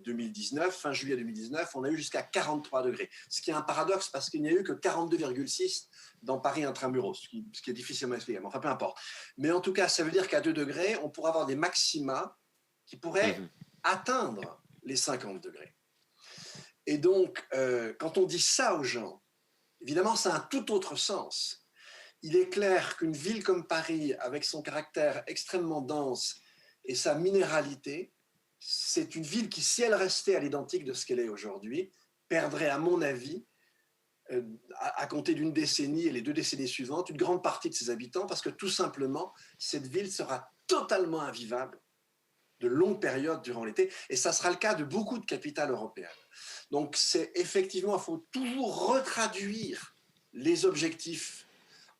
Speaker 2: 2019, fin juillet 2019, on a eu jusqu'à 43 degrés. Ce qui est un paradoxe parce qu'il n'y a eu que 42,6 dans Paris intramuros, ce qui est difficilement expliqué. Enfin, peu importe. Mais en tout cas, ça veut dire qu'à 2 degrés, on pourra avoir des maxima qui pourraient atteindre les 50 degrés. Et donc, quand on dit ça aux gens, évidemment, ça a un tout autre sens. Il est clair qu'une ville comme Paris, avec son caractère extrêmement dense et sa minéralité, c'est une ville qui, si elle restait à l'identique de ce qu'elle est aujourd'hui, perdrait, à mon avis, à compter d'une décennie et les 2 décennies suivantes, une grande partie de ses habitants, parce que tout simplement, cette ville sera totalement invivable de longues périodes durant l'été, et ça sera le cas de beaucoup de capitales européennes. Donc, c'est effectivement, il faut toujours retraduire les objectifs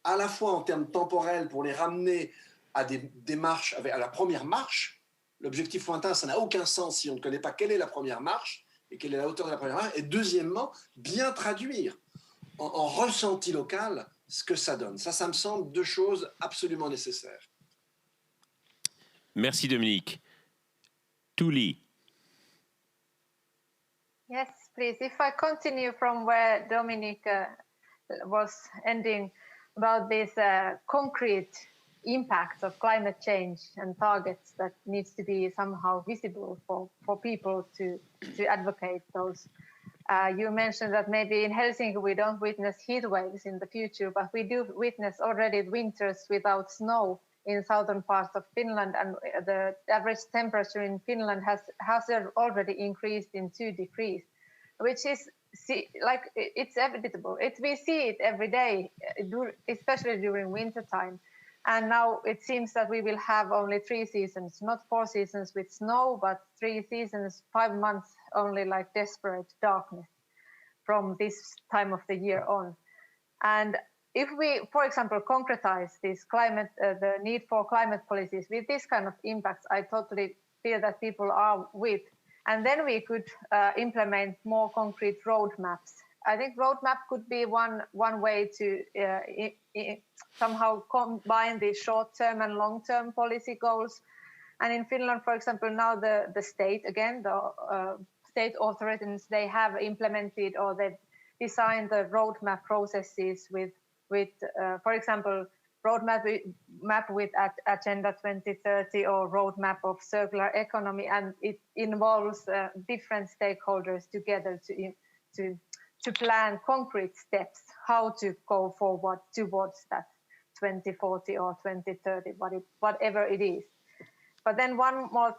Speaker 2: à la fois en termes temporels pour les ramener à des démarches, à la première marche. L'objectif lointain, ça n'a aucun sens si on ne connaît pas quelle est la première marche et quelle est la hauteur de la première marche. Et deuxièmement, bien traduire en ressenti local ce que ça donne. Ça me semble 2 choses absolument nécessaires.
Speaker 1: Merci Dominique. Touli.
Speaker 4: Yes, please. If I continue from where Dominic was ending about this concrete impact of climate change and targets that needs to be somehow visible for people to advocate those. You mentioned that maybe in Helsinki we don't witness heat waves in the future, but we do witness already winters without snow in southern parts of Finland, and the average temperature in Finland has already increased in 2 degrees, which is it's inevitable. We see it every day, especially during winter time. And now it seems that we will have only 3 seasons, not 4 seasons with snow, but 3 seasons, 5 months only like desperate darkness from this time of the year on. And if we, for example, concretize this climate, the need for climate policies with this kind of impacts, I totally feel that people are with. And then we could implement more concrete roadmaps. I think roadmap could be one way to somehow combine the short-term and long-term policy goals. And in Finland, for example, now the state, again, the state authorities, they have implemented or they've designed the roadmap processes with for example, roadmap with Agenda 2030 or roadmap of circular economy, and it involves different stakeholders together to plan concrete steps how to go forward towards that 2040 or 2030, whatever it is. But then one more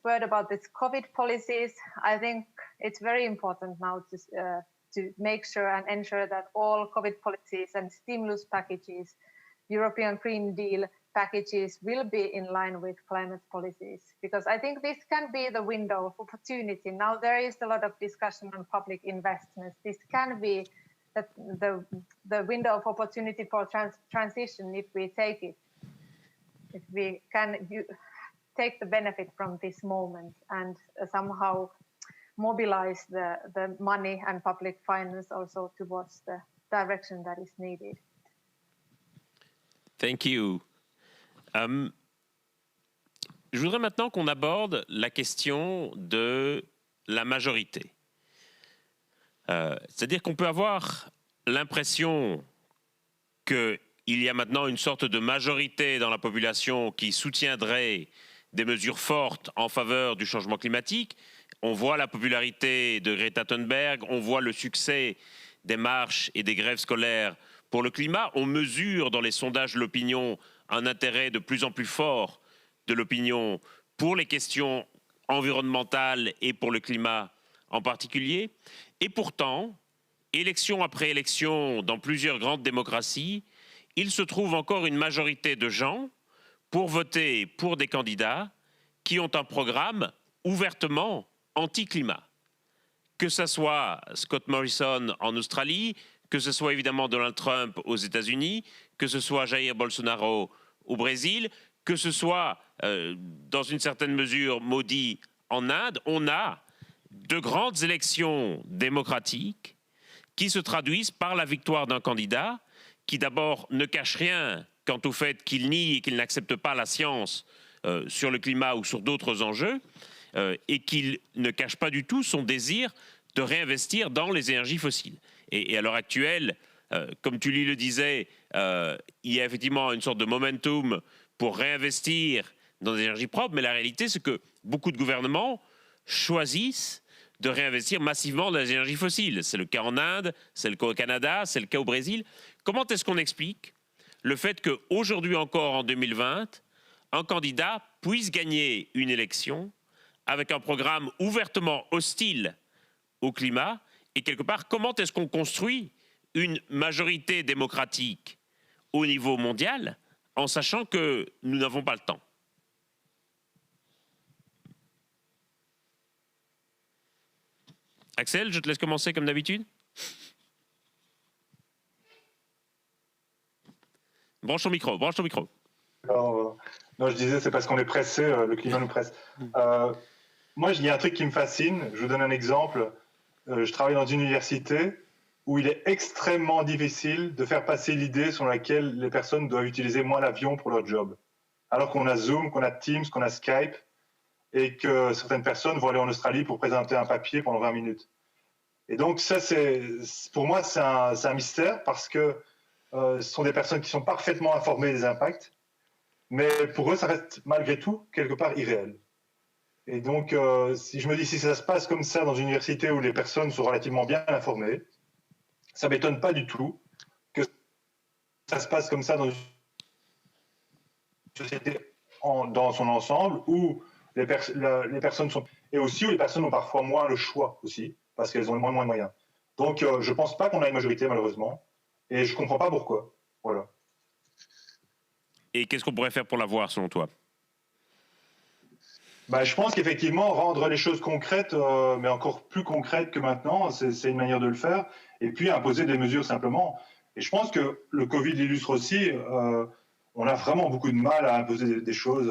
Speaker 4: word about this COVID policies. I think it's very important now to make sure and ensure that all COVID policies and stimulus packages, European Green Deal packages will be in line with climate policies, because I think this can be the window of opportunity. Now there is a lot of discussion on public investments. This can be the window of opportunity for transition if we take it. If we can take the benefit from this moment and somehow mobilize the money and public finance also towards the direction that is needed.
Speaker 1: Thank you. Je voudrais maintenant qu'on aborde la question de la majorité. C'est-à-dire qu'on peut avoir l'impression qu'il y a maintenant une sorte de majorité dans la population qui soutiendrait des mesures fortes en faveur du changement climatique. On voit la popularité de Greta Thunberg, on voit le succès des marches et des grèves scolaires pour le climat. On mesure dans les sondages de l'opinion un intérêt de plus en plus fort de l'opinion pour les questions environnementales et pour le climat en particulier. Et pourtant, élection après élection dans plusieurs grandes démocraties, il se trouve encore une majorité de gens pour voter pour des candidats qui ont un programme ouvertement anti-climat. Que ce soit Scott Morrison en Australie, que ce soit évidemment Donald Trump aux États-Unis, que ce soit Jair Bolsonaro au Brésil, que ce soit dans une certaine mesure Modi en Inde, on a de grandes élections démocratiques qui se traduisent par la victoire d'un candidat qui d'abord ne cache rien quant au fait qu'il nie et qu'il n'accepte pas la science sur le climat ou sur d'autres enjeux, et qu'il ne cache pas du tout son désir de réinvestir dans les énergies fossiles. Et à l'heure actuelle, comme Tully le disait, il y a effectivement une sorte de momentum pour réinvestir dans des énergies propres, mais la réalité, c'est que beaucoup de gouvernements choisissent de réinvestir massivement dans les énergies fossiles. C'est le cas en Inde, c'est le cas au Canada, c'est le cas au Brésil. Comment est-ce qu'on explique le fait qu'aujourd'hui encore, en 2020, un candidat puisse gagner une élection avec un programme ouvertement hostile au climat, et quelque part, comment est-ce qu'on construit une majorité démocratique au niveau mondial en sachant que nous n'avons pas le temps? Axel, je te laisse commencer comme d'habitude. Branche ton micro, branche ton micro.
Speaker 3: Alors, non, je disais, c'est parce qu'on est pressé, le climat nous presse. Moi, il y a un truc qui me fascine. Je vous donne un exemple. Je travaille dans une université où il est extrêmement difficile de faire passer l'idée selon laquelle les personnes doivent utiliser moins l'avion pour leur job. Alors qu'on a Zoom, qu'on a Teams, qu'on a Skype, et que certaines personnes vont aller en Australie pour présenter un papier pendant 20 minutes. Et donc, ça, pour moi, c'est un mystère parce que ce sont des personnes qui sont parfaitement informées des impacts, mais pour eux, ça reste malgré tout quelque part irréel. Et donc, si je me dis, si ça se passe comme ça dans une université où les personnes sont relativement bien informées, ça ne m'étonne pas du tout que ça se passe comme ça dans une société dans son ensemble où les personnes sont... Et aussi où les personnes ont parfois moins le choix aussi, parce qu'elles ont moins de moyens. Donc, je ne pense pas qu'on a une majorité, malheureusement. Et je ne comprends pas pourquoi. Voilà.
Speaker 1: Et qu'est-ce qu'on pourrait faire pour l'avoir, selon toi?
Speaker 3: Je pense qu'effectivement, rendre les choses concrètes, mais encore plus concrètes que maintenant, c'est une manière de le faire. Et puis, imposer des mesures simplement. Et je pense que le Covid illustre aussi, on a vraiment beaucoup de mal à imposer des choses.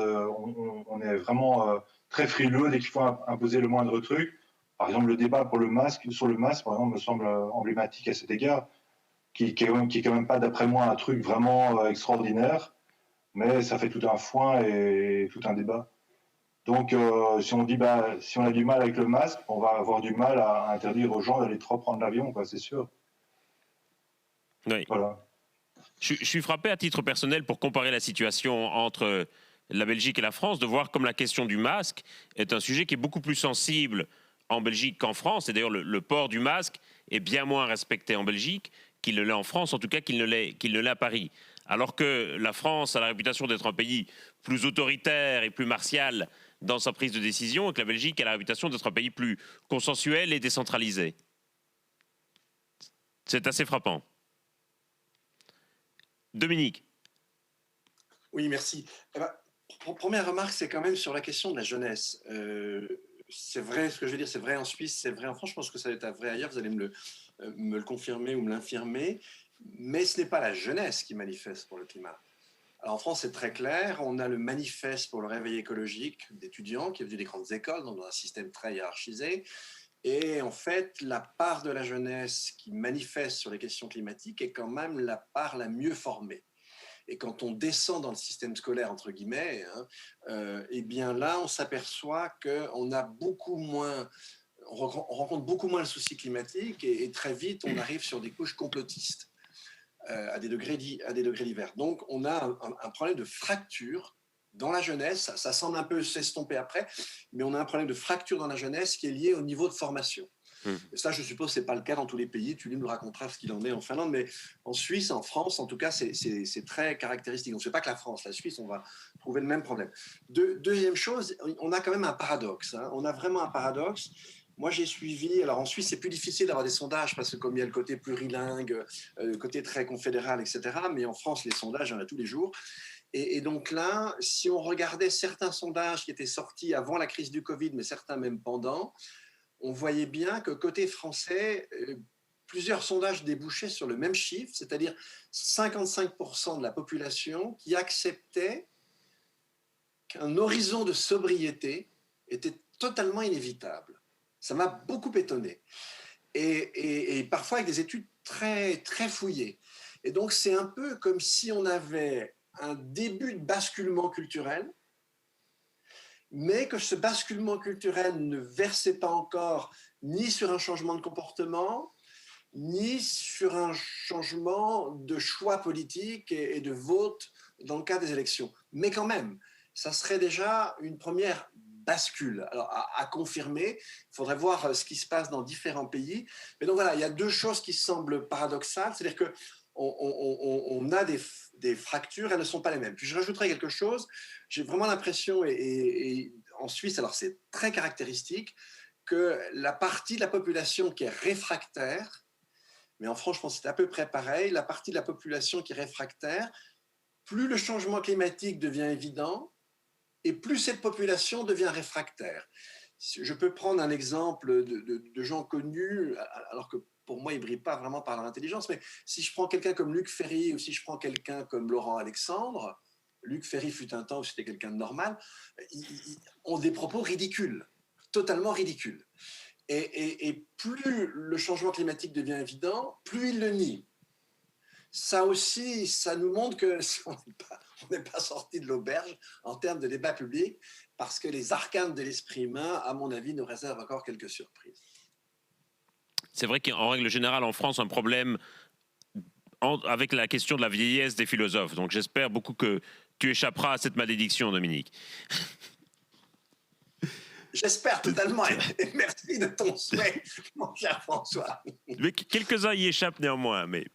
Speaker 3: On est vraiment très frileux dès qu'il faut imposer le moindre truc. Par exemple, le débat sur le masque, par exemple, me semble emblématique à cet égard, qui est quand même pas, d'après moi, un truc vraiment extraordinaire, mais ça fait tout un foin et tout un débat. Donc, si on dit, si on a du mal avec le masque, on va avoir du mal à interdire aux gens d'aller trop prendre l'avion, quoi, c'est sûr.
Speaker 1: Oui.
Speaker 3: Voilà.
Speaker 1: Je suis frappé à titre personnel pour comparer la situation entre la Belgique et la France, de voir comme la question du masque est un sujet qui est beaucoup plus sensible en Belgique qu'en France. Et d'ailleurs, le port du masque est bien moins respecté en Belgique qu'il ne l'est en France, en tout cas qu'il ne l'est à Paris. Alors que la France a la réputation d'être un pays plus autoritaire et plus martial dans sa prise de décision, et que la Belgique a la réputation d'être un pays plus consensuel et décentralisé. C'est assez frappant. Dominique.
Speaker 2: Oui, merci. Première remarque, c'est quand même sur la question de la jeunesse. C'est vrai, ce que je veux dire, c'est vrai en Suisse, c'est vrai en France, je pense que ça va être vrai ailleurs, vous allez me le confirmer ou me l'infirmer, mais ce n'est pas la jeunesse qui manifeste pour le climat. Alors en France, c'est très clair, on a le manifeste pour le réveil écologique d'étudiants qui est venu des grandes écoles, dans un système très hiérarchisé, et en fait, la part de la jeunesse qui manifeste sur les questions climatiques est quand même la part la mieux formée. Et quand on descend dans le système scolaire, entre guillemets, eh bien là, on s'aperçoit qu'on a beaucoup moins, on rencontre beaucoup moins le souci climatique et très vite, on arrive sur des couches complotistes à des degrés divers. Donc, on a un problème de fracture dans la jeunesse. Ça semble un peu s'estomper après, mais on a un problème de fracture dans la jeunesse qui est lié au niveau de formation. Et ça, je suppose, ce n'est pas le cas dans tous les pays. Tu nous raconteras ce qu'il en est en Finlande, mais en Suisse, en France, en tout cas, c'est très caractéristique. Donc, ce n'est pas que la France, la Suisse, on va trouver le même problème. Deuxième chose, on a quand même un paradoxe. On a vraiment un paradoxe. Moi, j'ai suivi. Alors, en Suisse, c'est plus difficile d'avoir des sondages parce que, comme il y a le côté plurilingue, le côté très confédéral, etc. Mais en France, les sondages, il y en a tous les jours. Et donc là, si on regardait certains sondages qui étaient sortis avant la crise du Covid, mais certains même pendant, on voyait bien que côté français, plusieurs sondages débouchaient sur le même chiffre, c'est-à-dire 55% de la population qui acceptait qu'un horizon de sobriété était totalement inévitable. Ça m'a beaucoup étonné. Et parfois avec des études très, très fouillées. Et donc, c'est un peu comme si on avait un début de basculement culturel, mais que ce basculement culturel ne versait pas encore ni sur un changement de comportement, ni sur un changement de choix politique et de vote dans le cas des élections. Mais quand même, ça serait déjà une première bascule. Alors, à confirmer, il faudrait voir ce qui se passe dans différents pays. Mais donc voilà, il y a deux choses qui semblent paradoxales, c'est-à-dire que on a des fractures, elles ne sont pas les mêmes. Puis je rajouterais quelque chose, j'ai vraiment l'impression, et en Suisse, alors c'est très caractéristique, que la partie de la population qui est réfractaire, mais en France, je pense que c'est à peu près pareil, la partie de la population qui est réfractaire, plus le changement climatique devient évident, et plus cette population devient réfractaire. Je peux prendre un exemple de gens connus, alors que pour moi, ils ne brillent pas vraiment par leur intelligence, mais si je prends quelqu'un comme Luc Ferry ou si je prends quelqu'un comme Laurent Alexandre, Luc Ferry fut un temps où c'était quelqu'un de normal, ils ont des propos ridicules, totalement ridicules. Et plus le changement climatique devient évident, plus ils le nient. Ça aussi, ça nous montre qu'on n'est pas sorti de l'auberge en termes de débat public, parce que les arcanes de l'esprit humain, à mon avis, nous réservent encore quelques surprises.
Speaker 1: C'est vrai qu'en règle générale, en France, un problème avec la question de la vieillesse des philosophes. Donc j'espère beaucoup que tu échapperas à cette malédiction, Dominique.
Speaker 2: J'espère totalement, et merci de ton souhait, mon cher François.
Speaker 1: Mais quelques-uns y échappent néanmoins, mais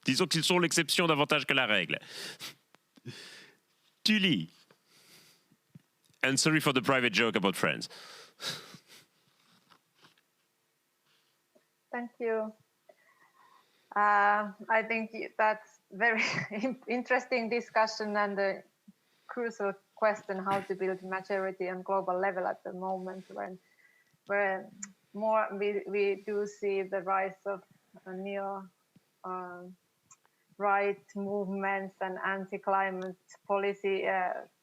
Speaker 1: disons qu'ils sont l'exception davantage que la règle. Thuy. And sorry for the private joke about friends.
Speaker 4: Thank you. I think that's very interesting discussion and a crucial question how to build maturity on global level at the moment where more we do see the rise of neo right movements and anti-climate policy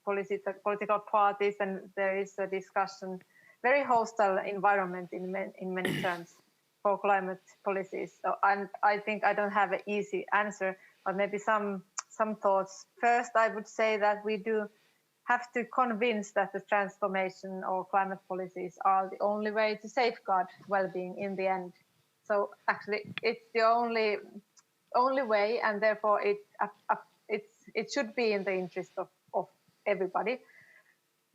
Speaker 4: political parties, and there is a discussion, very hostile environment in many terms for climate policies. So, and I think I don't have an easy answer, but maybe some thoughts. First, I would say that we do have to convince that the transformation or climate policies are the only way to safeguard well-being in the end. So actually, it's the only way, and therefore it should be in the interest of everybody,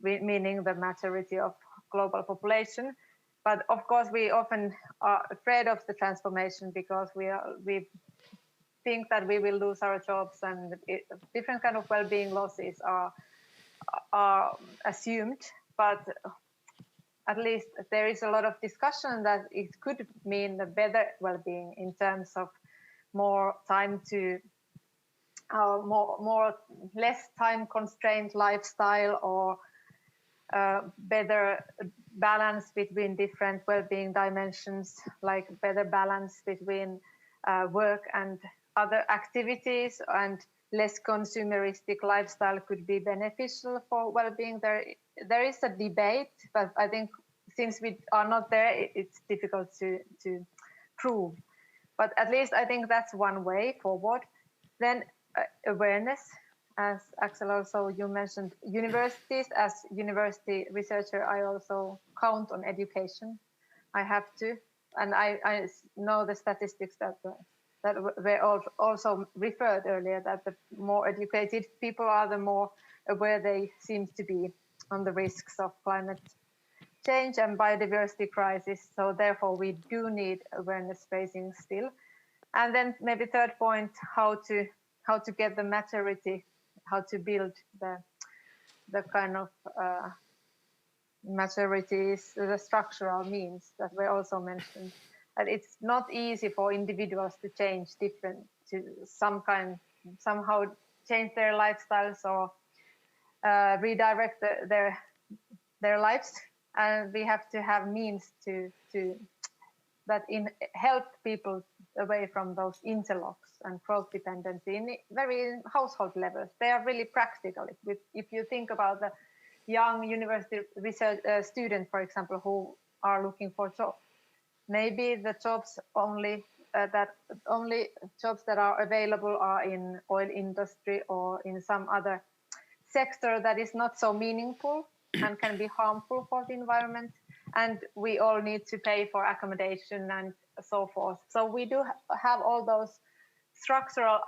Speaker 4: meaning the majority of global population. But of course, we often are afraid of the transformation because we think that we will lose our jobs, and different kind of well-being losses are assumed. But at least there is a lot of discussion that it could mean a better well-being in terms of more time to less time constrained lifestyle, or better balance between different well-being dimensions, like better balance between work and other activities, and less consumeristic lifestyle could be beneficial for well-being. There is a debate, but I think since we are not there, it's difficult to prove. But at least I think that's one way forward. Then awareness, as Axel also you mentioned, universities. As university researcher, I also count on education. I have to, and I know the statistics that were also referred earlier, that the more educated people are, the more aware they seem to be on the risks of climate change and biodiversity crisis. So therefore, we do need awareness raising still. And then maybe third point, how to get the maturity, how to build the kind of maturities, the structural means that were also mentioned. And it's not easy for individuals to change somehow change their lifestyles or redirect their lives, and we have to have means to help people away from those interlocks and growth dependency in very household levels. They are really practical. If you think about the young university research student, for example, who are looking for jobs, maybe the jobs only jobs that are available are in oil industry or in some other sector that is not so meaningful and can be harmful for the environment. And we all need to pay for accommodation and so forth. So we do have all those structural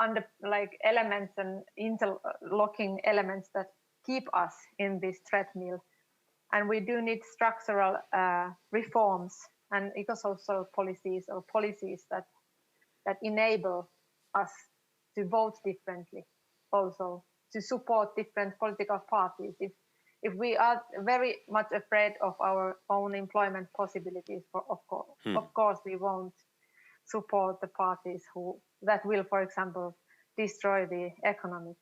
Speaker 4: elements and interlocking elements that keep us in this treadmill. And we do need structural reforms and eco-social policies or policies that enable us to vote differently, also to support different political parties. If we are very much afraid of our own employment possibilities, of course we won't support the parties that will, for example, destroy the economic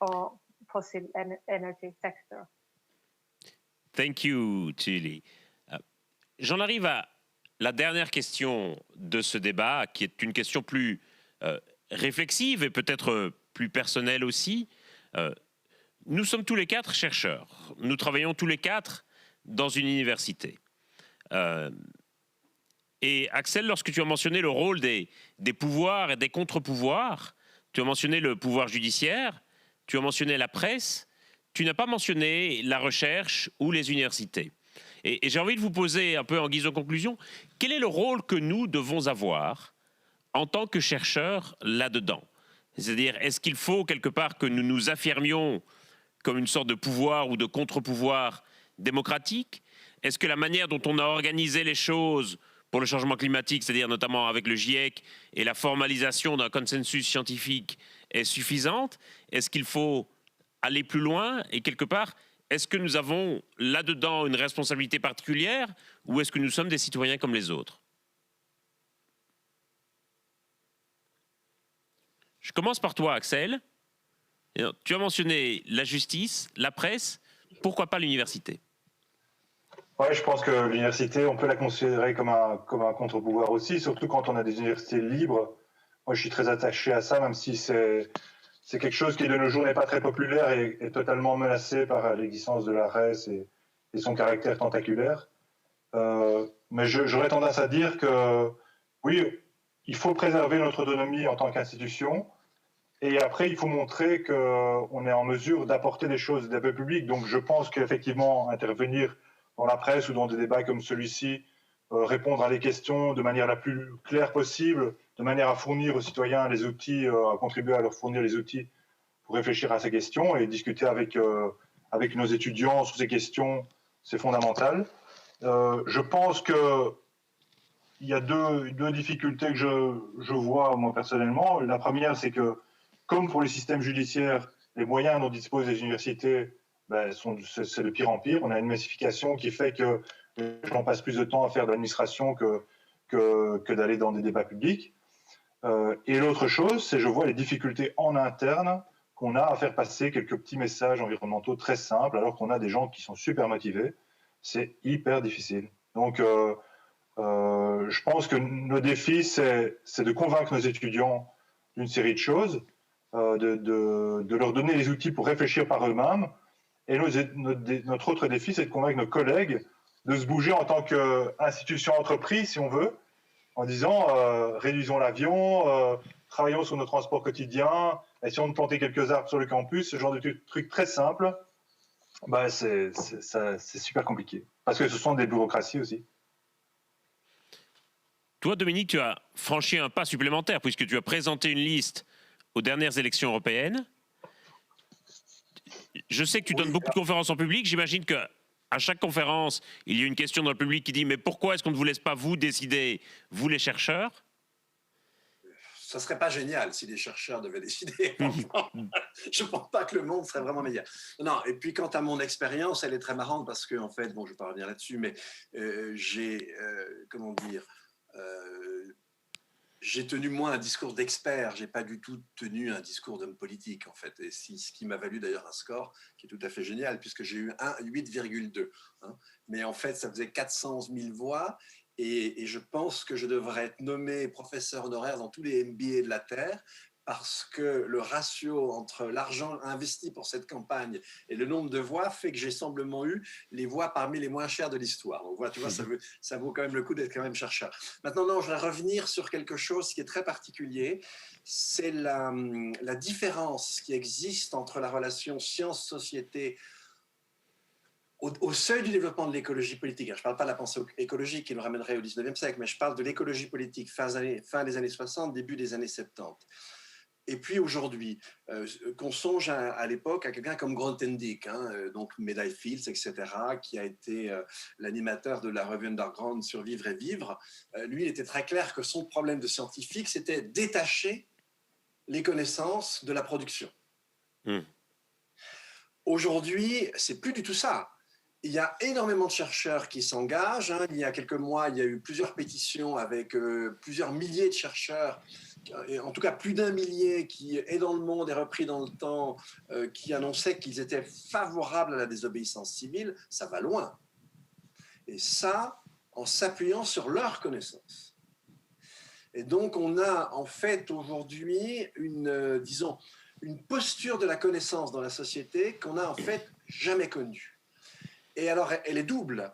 Speaker 4: or fossil energy sector.
Speaker 1: Thank you, Thuy. J'en arrive à la dernière question de ce débat, qui est une question plus réflexive et peut-être plus personnelle aussi. Nous sommes tous les quatre chercheurs. Nous travaillons tous les quatre dans une université. Et Axel, lorsque tu as mentionné le rôle des pouvoirs et des contre-pouvoirs, tu as mentionné le pouvoir judiciaire, tu as mentionné la presse, tu n'as pas mentionné la recherche ou les universités. Et j'ai envie de vous poser un peu en guise de conclusion, quel est le rôle que nous devons avoir en tant que chercheurs là-dedans? C'est-à-dire, est-ce qu'il faut quelque part que nous nous affirmions comme une sorte de pouvoir ou de contre-pouvoir démocratique? Est-ce que la manière dont on a organisé les choses pour le changement climatique, c'est-à-dire notamment avec le GIEC et la formalisation d'un consensus scientifique, est suffisante? Est-ce qu'il faut aller plus loin et quelque part, est-ce que nous avons là-dedans une responsabilité particulière ou est-ce que nous sommes des citoyens comme les autres? Je commence par toi, Axel. Tu as mentionné la justice, la presse, pourquoi pas l'université?
Speaker 3: Ouais, je pense que l'université, on peut la considérer comme un contre-pouvoir aussi, surtout quand on a des universités libres. Moi, je suis très attaché à ça, même si c'est quelque chose qui de nos jours n'est pas très populaire et est totalement menacé par l'existence de la res et son caractère tentaculaire. Mais j'aurais tendance à dire que oui, il faut préserver notre autonomie en tant qu'institution. Et après, il faut montrer qu'on est en mesure d'apporter des choses d'un peu public. Donc, je pense qu'effectivement, intervenir dans la presse ou dans des débats comme celui-ci, répondre à des questions de manière la plus claire possible, de manière à fournir aux citoyens les outils, à contribuer à leur fournir les outils pour réfléchir à ces questions et discuter avec nos étudiants sur ces questions, c'est fondamental. Je pense qu'il y a deux difficultés que je vois moi personnellement. La première, c'est que comme pour les systèmes judiciaires, les moyens dont disposent les universités, c'est de pire en pire. On a une massification qui fait que les gens passent plus de temps à faire de l'administration que d'aller dans des débats publics. Et l'autre chose, c'est je vois les difficultés en interne qu'on a à faire passer quelques petits messages environnementaux très simples, alors qu'on a des gens qui sont super motivés. C'est hyper difficile. Donc, je pense que nos défis, c'est de convaincre nos étudiants d'une série de choses, de leur donner les outils pour réfléchir par eux-mêmes. Et notre autre défi, c'est de convaincre nos collègues de se bouger en tant qu'institution entreprise, si on veut, en disant réduisons l'avion, travaillons sur nos transports quotidiens, essayons de planter quelques arbres sur le campus, ce genre de trucs très simples. C'est super compliqué. Parce que ce sont des bureaucraties aussi.
Speaker 1: Toi, Dominique, tu as franchi un pas supplémentaire puisque tu as présenté une liste aux dernières élections européennes. Je sais que tu donnes beaucoup de conférences en public. J'imagine qu'à chaque conférence, il y a une question dans le public qui dit « Mais pourquoi est-ce qu'on ne vous laisse pas vous décider, vous les chercheurs ?»
Speaker 2: Ça serait pas génial si les chercheurs devaient décider. Je ne pense pas que le monde serait vraiment meilleur. Non, et puis quant à mon expérience, elle est très marrante parce que, en fait, bon, je ne vais pas revenir là-dessus, mais j'ai tenu, moi, un discours d'expert. Je n'ai pas du tout tenu un discours d'homme politique, en fait. Et ce qui m'a valu d'ailleurs un score qui est tout à fait génial, puisque j'ai eu 8,2. Hein. Mais en fait, ça faisait 411 000 voix. Et je pense que je devrais être nommé professeur honoraire dans tous les MBA de la Terre, parce que le ratio entre l'argent investi pour cette campagne et le nombre de voix fait que j'ai semblement eu les voix parmi les moins chères de l'histoire. Donc voilà, tu vois, ça vaut quand même le coup d'être quand même chercheur. Maintenant, non, je voudrais revenir sur quelque chose qui est très particulier. C'est la différence qui existe entre la relation science-société au seuil du développement de l'écologie politique. Alors, je ne parle pas de la pensée écologique qui nous ramènerait au 19e siècle, mais je parle de l'écologie politique fin des années 60, début des années 70. Et puis aujourd'hui, qu'on songe à l'époque à quelqu'un comme Grothendieck, donc médaille Fields, etc., qui a été l'animateur de la revue Underground Survivre et Vivre. Lui, il était très clair que son problème de scientifique, c'était détacher les connaissances de la production. Aujourd'hui, c'est plus du tout ça. Il y a énormément de chercheurs qui s'engagent. Il y a quelques mois, il y a eu plusieurs pétitions avec plusieurs milliers de chercheurs, et en tout cas plus d'1 millier qui est dans le monde et repris dans le temps, qui annonçaient qu'ils étaient favorables à la désobéissance civile. Ça va loin. Et ça, en s'appuyant sur leurs connaissances. Et donc, on a en fait aujourd'hui une posture de la connaissance dans la société qu'on n'a en fait jamais connue. Et alors, elle est double.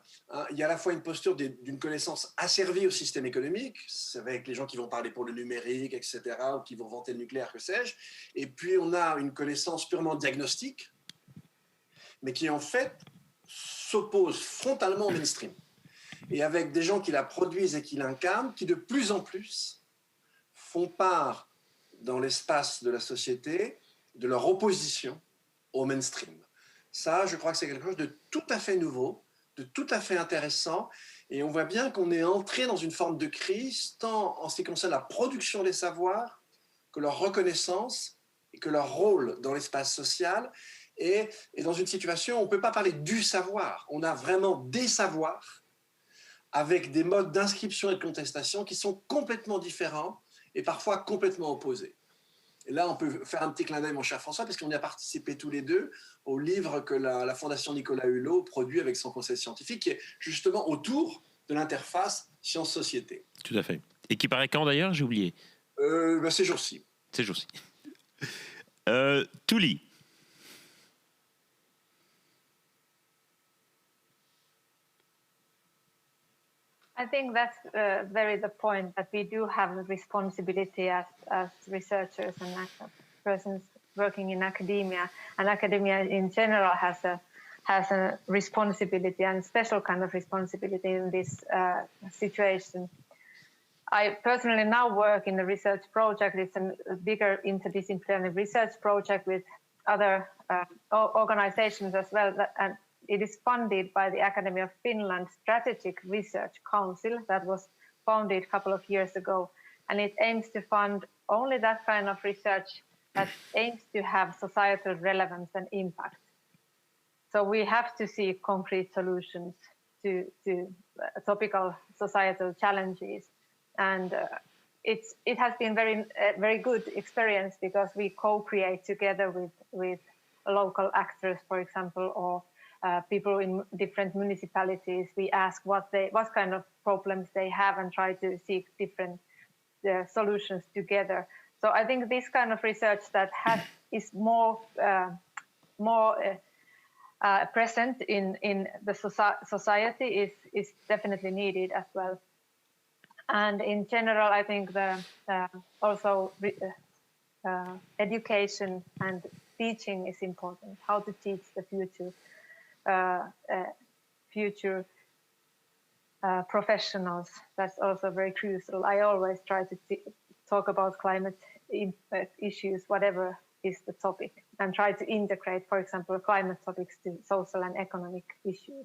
Speaker 2: Il y a à la fois une posture d'une connaissance asservie au système économique, c'est avec les gens qui vont parler pour le numérique, etc., ou qui vont vanter le nucléaire, que sais-je. Et puis, on a une connaissance purement diagnostique, mais qui, en fait, s'oppose frontalement au mainstream. Et avec des gens qui la produisent et qui l'incarnent, qui de plus en plus font part, dans l'espace de la société, de leur opposition au mainstream. Ça, je crois que c'est quelque chose de tout à fait nouveau, de tout à fait intéressant. Et on voit bien qu'on est entré dans une forme de crise, tant en ce qui concerne la production des savoirs, que leur reconnaissance et que leur rôle dans l'espace social. Et dans une situation, on ne peut pas parler du savoir. On a vraiment des savoirs avec des modes d'inscription et de contestation qui sont complètement différents et parfois complètement opposés. Et là, on peut faire un petit clin d'œil, mon cher François, parce qu'on y a participé tous les deux au livre que la Fondation Nicolas Hulot produit avec son conseil scientifique, qui est justement autour de l'interface science-société.
Speaker 1: Tout à fait. Et qui paraît quand d'ailleurs? J'ai oublié.
Speaker 2: Ces jours-ci.
Speaker 1: Ces jours-ci. Touli.
Speaker 4: I think that's very the point, that we do have a responsibility as researchers and persons working in academia, and academia in general has a responsibility, and special kind of responsibility in this situation. I personally now work in a research project. It's a bigger interdisciplinary research project with other organizations as well, and it is funded by the Academy of Finland Strategic Research Council that was founded a couple of years ago. And it aims to fund only that kind of research that aims to have societal relevance and impact. So we have to see concrete solutions to topical societal challenges. And it has been very good experience, because we co-create together with local actors, for example, or people in different municipalities. We ask what kind of problems they have and try to seek different solutions together. So I think this kind of research that is more present in the society is definitely needed as well. And in general, I think also education and teaching is important. How to teach the future professionals, that's also very crucial. I always try to talk about climate issues, whatever is the topic, and try to integrate, for example, climate topics to social and economic issues.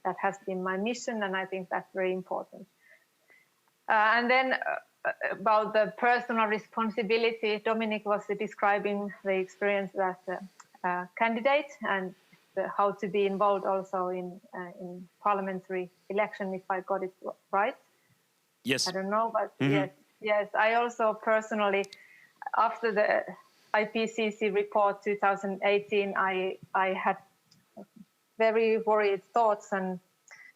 Speaker 4: That has been my mission, and I think that's very important. And then about the personal responsibility, Dominic was describing the experience as a candidate, and how to be involved also in parliamentary election, if I got it right.
Speaker 1: Yes.
Speaker 4: I don't know, but yes. I also personally, after the IPCC report 2018, I had very worried thoughts and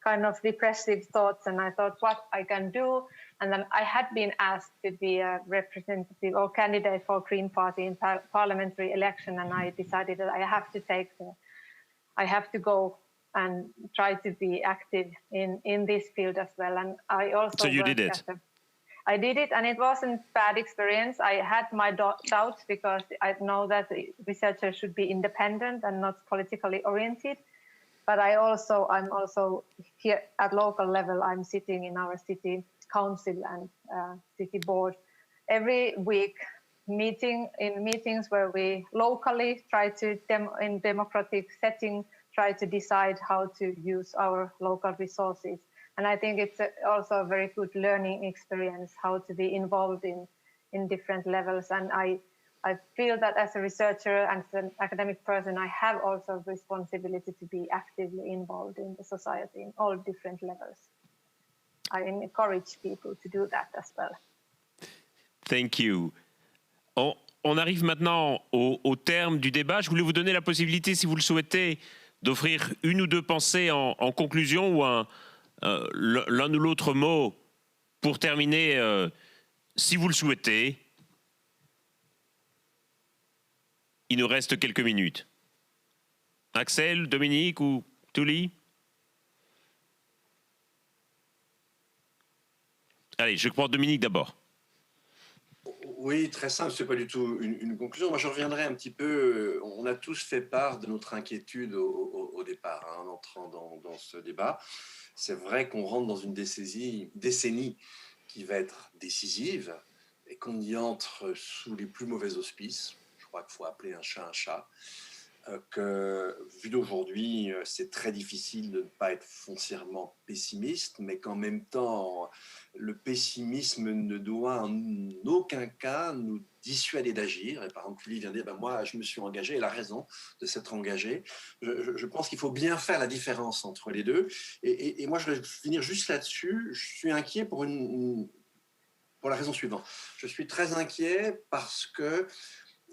Speaker 4: kind of depressive thoughts, and I thought what I can do. And then I had been asked to be a representative or candidate for Green Party in parliamentary election, and I decided that I have to go and try to be active in this field as well. And I also
Speaker 1: so you did it.
Speaker 4: I did it, and it wasn't a bad experience. I had my doubts, because I know that researchers should be independent and not politically oriented. But I'm also here at local level. I'm sitting in our city council and city board every week, meetings where we locally try to, in democratic setting, try to decide how to use our local resources. And I think it's also a very good learning experience, how to be involved in different levels. And I feel that as a researcher and as an academic person, I have also a responsibility to be actively involved in the society in all different levels. I encourage people to do that as well.
Speaker 1: Thank you. On arrive maintenant au terme du débat. Je voulais vous donner la possibilité, si vous le souhaitez, d'offrir une ou deux pensées en conclusion, ou l'un ou l'autre mot pour terminer, si vous le souhaitez. Il nous reste quelques minutes. Axel, Dominique ou Touli? Allez, je prends Dominique d'abord.
Speaker 2: Oui, très simple, ce n'est pas du tout une conclusion. Moi, je reviendrai un petit peu. On a tous fait part de notre inquiétude au départ, en entrant dans ce débat. C'est vrai qu'on rentre dans une décennie qui va être décisive et qu'on y entre sous les plus mauvais auspices. Je crois qu'il faut appeler un chat un chat. que, vu d'aujourd'hui, c'est très difficile de ne pas être foncièrement pessimiste, mais qu'en même temps, le pessimisme ne doit en aucun cas nous dissuader d'agir. Et par exemple, Julie vient de dire, moi, je me suis engagé, elle a raison de s'être engagée. Je pense qu'il faut bien faire la différence entre les deux. Et moi, je vais finir juste là-dessus. Je suis inquiet pour la raison suivante. Je suis très inquiet parce que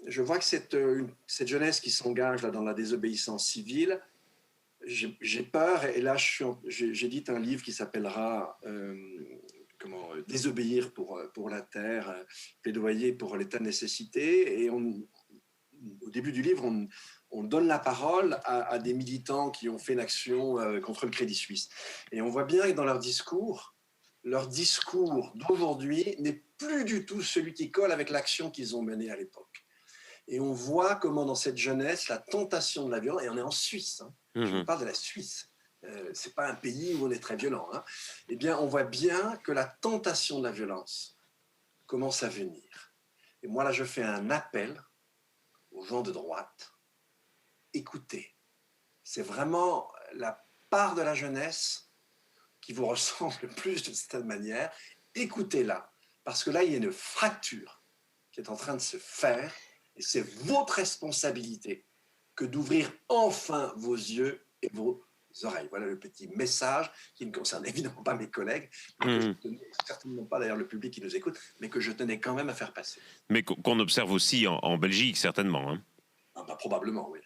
Speaker 2: je vois que cette jeunesse qui s'engage là dans la désobéissance civile, j'ai peur, et là j'édite un livre qui s'appellera Désobéir pour la terre, plaidoyer pour l'état de nécessité, et au début du livre, on donne la parole à des militants qui ont fait une action contre le Crédit Suisse. Et on voit bien que dans leur discours d'aujourd'hui n'est plus du tout celui qui colle avec l'action qu'ils ont menée à l'époque. Et on voit comment dans cette jeunesse, la tentation de la violence, et on est en Suisse, je vous parle de la Suisse, c'est pas un pays où on est très violent, eh bien on voit bien que la tentation de la violence commence à venir. Et moi là je fais un appel aux gens de droite, écoutez, c'est vraiment la part de la jeunesse qui vous ressemble le plus de cette manière, écoutez-la, parce que là il y a une fracture qui est en train de se faire. Et c'est votre responsabilité que d'ouvrir enfin vos yeux et vos oreilles. Voilà le petit message qui ne concerne évidemment pas mes collègues, certainement pas d'ailleurs le public qui nous écoute, mais que je tenais quand même à faire passer.
Speaker 1: Mais qu'on observe aussi en Belgique, certainement.
Speaker 2: Probablement, oui.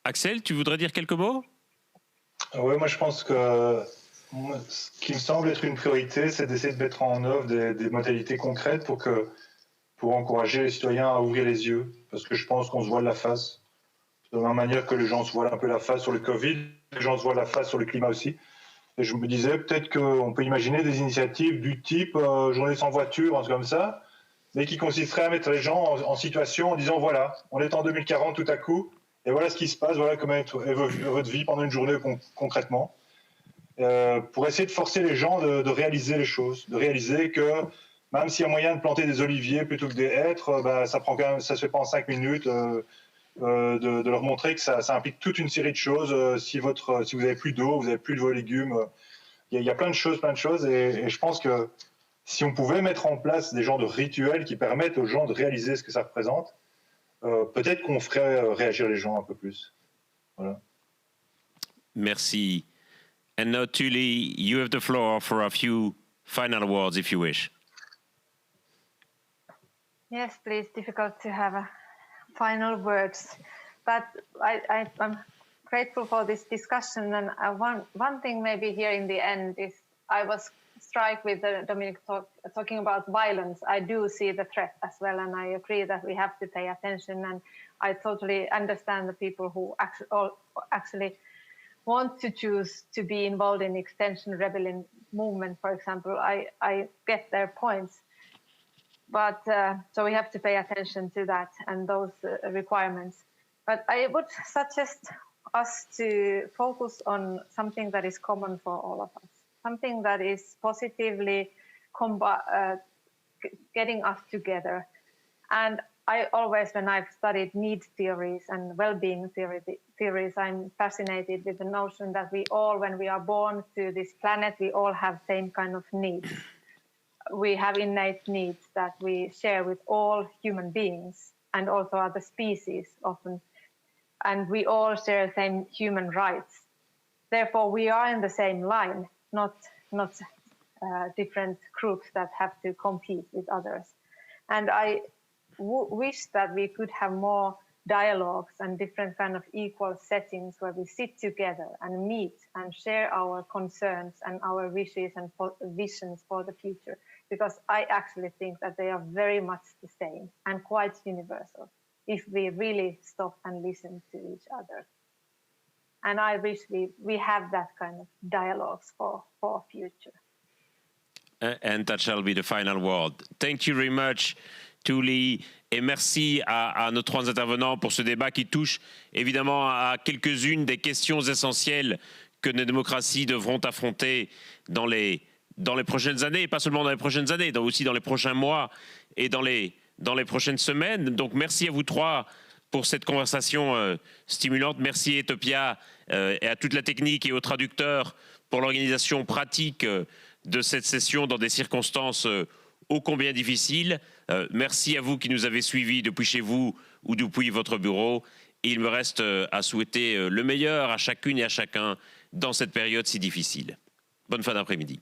Speaker 1: Axel, tu voudrais dire quelques mots ?
Speaker 3: Oui, moi je pense que ce qui me semble être une priorité, c'est d'essayer de mettre en œuvre des modalités concrètes pour encourager les citoyens à ouvrir les yeux, parce que je pense qu'on se voile la face. De la même manière que les gens se voilent un peu la face sur le Covid, les gens se voilent la face sur le climat aussi. Et je me disais, peut-être qu'on peut imaginer des initiatives du type journée sans voiture, un truc comme ça, mais qui consisterait à mettre les gens en situation en disant, voilà, on est en 2040 tout à coup, et voilà ce qui se passe, voilà comment est votre vie pendant une journée concrètement. Pour essayer de forcer les gens de réaliser les choses, de réaliser que même s'il y a moyen de planter des oliviers plutôt que des hêtres, ça prend quand même, ça se fait pas en 5 minutes. De leur montrer que ça implique toute une série de choses. Si vous avez plus d'eau, vous avez plus de vos légumes, il y a plein de choses. Et je pense que si on pouvait mettre en place des genres de rituels qui permettent aux gens de réaliser ce que ça représente, peut-être qu'on ferait réagir les gens un peu plus. Voilà.
Speaker 1: Merci. And now, Tuli, you have the floor for a few final words, if you wish.
Speaker 4: Yes, please. Difficult to have final words, but I'm grateful for this discussion. And one thing maybe here in the end is I was struck with Dominic talking about violence. I do see the threat as well, and I agree that we have to pay attention. And I totally understand the people who actually want to choose to be involved in Extinction Rebellion movement, for example. I get their points. But so we have to pay attention to that and those requirements. But I would suggest us to focus on something that is common for all of us, something that is positively getting us together. And I always, when I've studied need theories and well-being theories, I'm fascinated with the notion that we all, when we are born to this planet, we all have same kind of needs. We have innate needs that we share with all human beings and also other species often. And we all share the same human rights. Therefore, we are in the same line, not different groups that have to compete with others. And I wish that we could have more dialogues and different kind of equal settings where we sit together and meet and share our concerns and our wishes and visions for the future. Because I actually think that they are very much the same and quite universal if we really stop and listen to each other. And I wish we have that kind of dialogues for future.
Speaker 1: And that shall be the final word. Thank you very much, Tuli. Et merci à nos trois intervenants pour ce débat qui touche évidemment à quelques-unes des questions essentielles que nos démocraties devront affronter dans les prochaines années, et pas seulement dans les prochaines années, aussi dans les prochains mois et dans les prochaines semaines. Donc merci à vous trois pour cette conversation stimulante. Merci Etopia et à toute la technique et aux traducteurs pour l'organisation pratique de cette session dans des circonstances ô combien difficiles. Merci à vous qui nous avez suivis depuis chez vous ou depuis votre bureau. Et il me reste à souhaiter le meilleur à chacune et à chacun dans cette période si difficile. Bonne fin d'après-midi.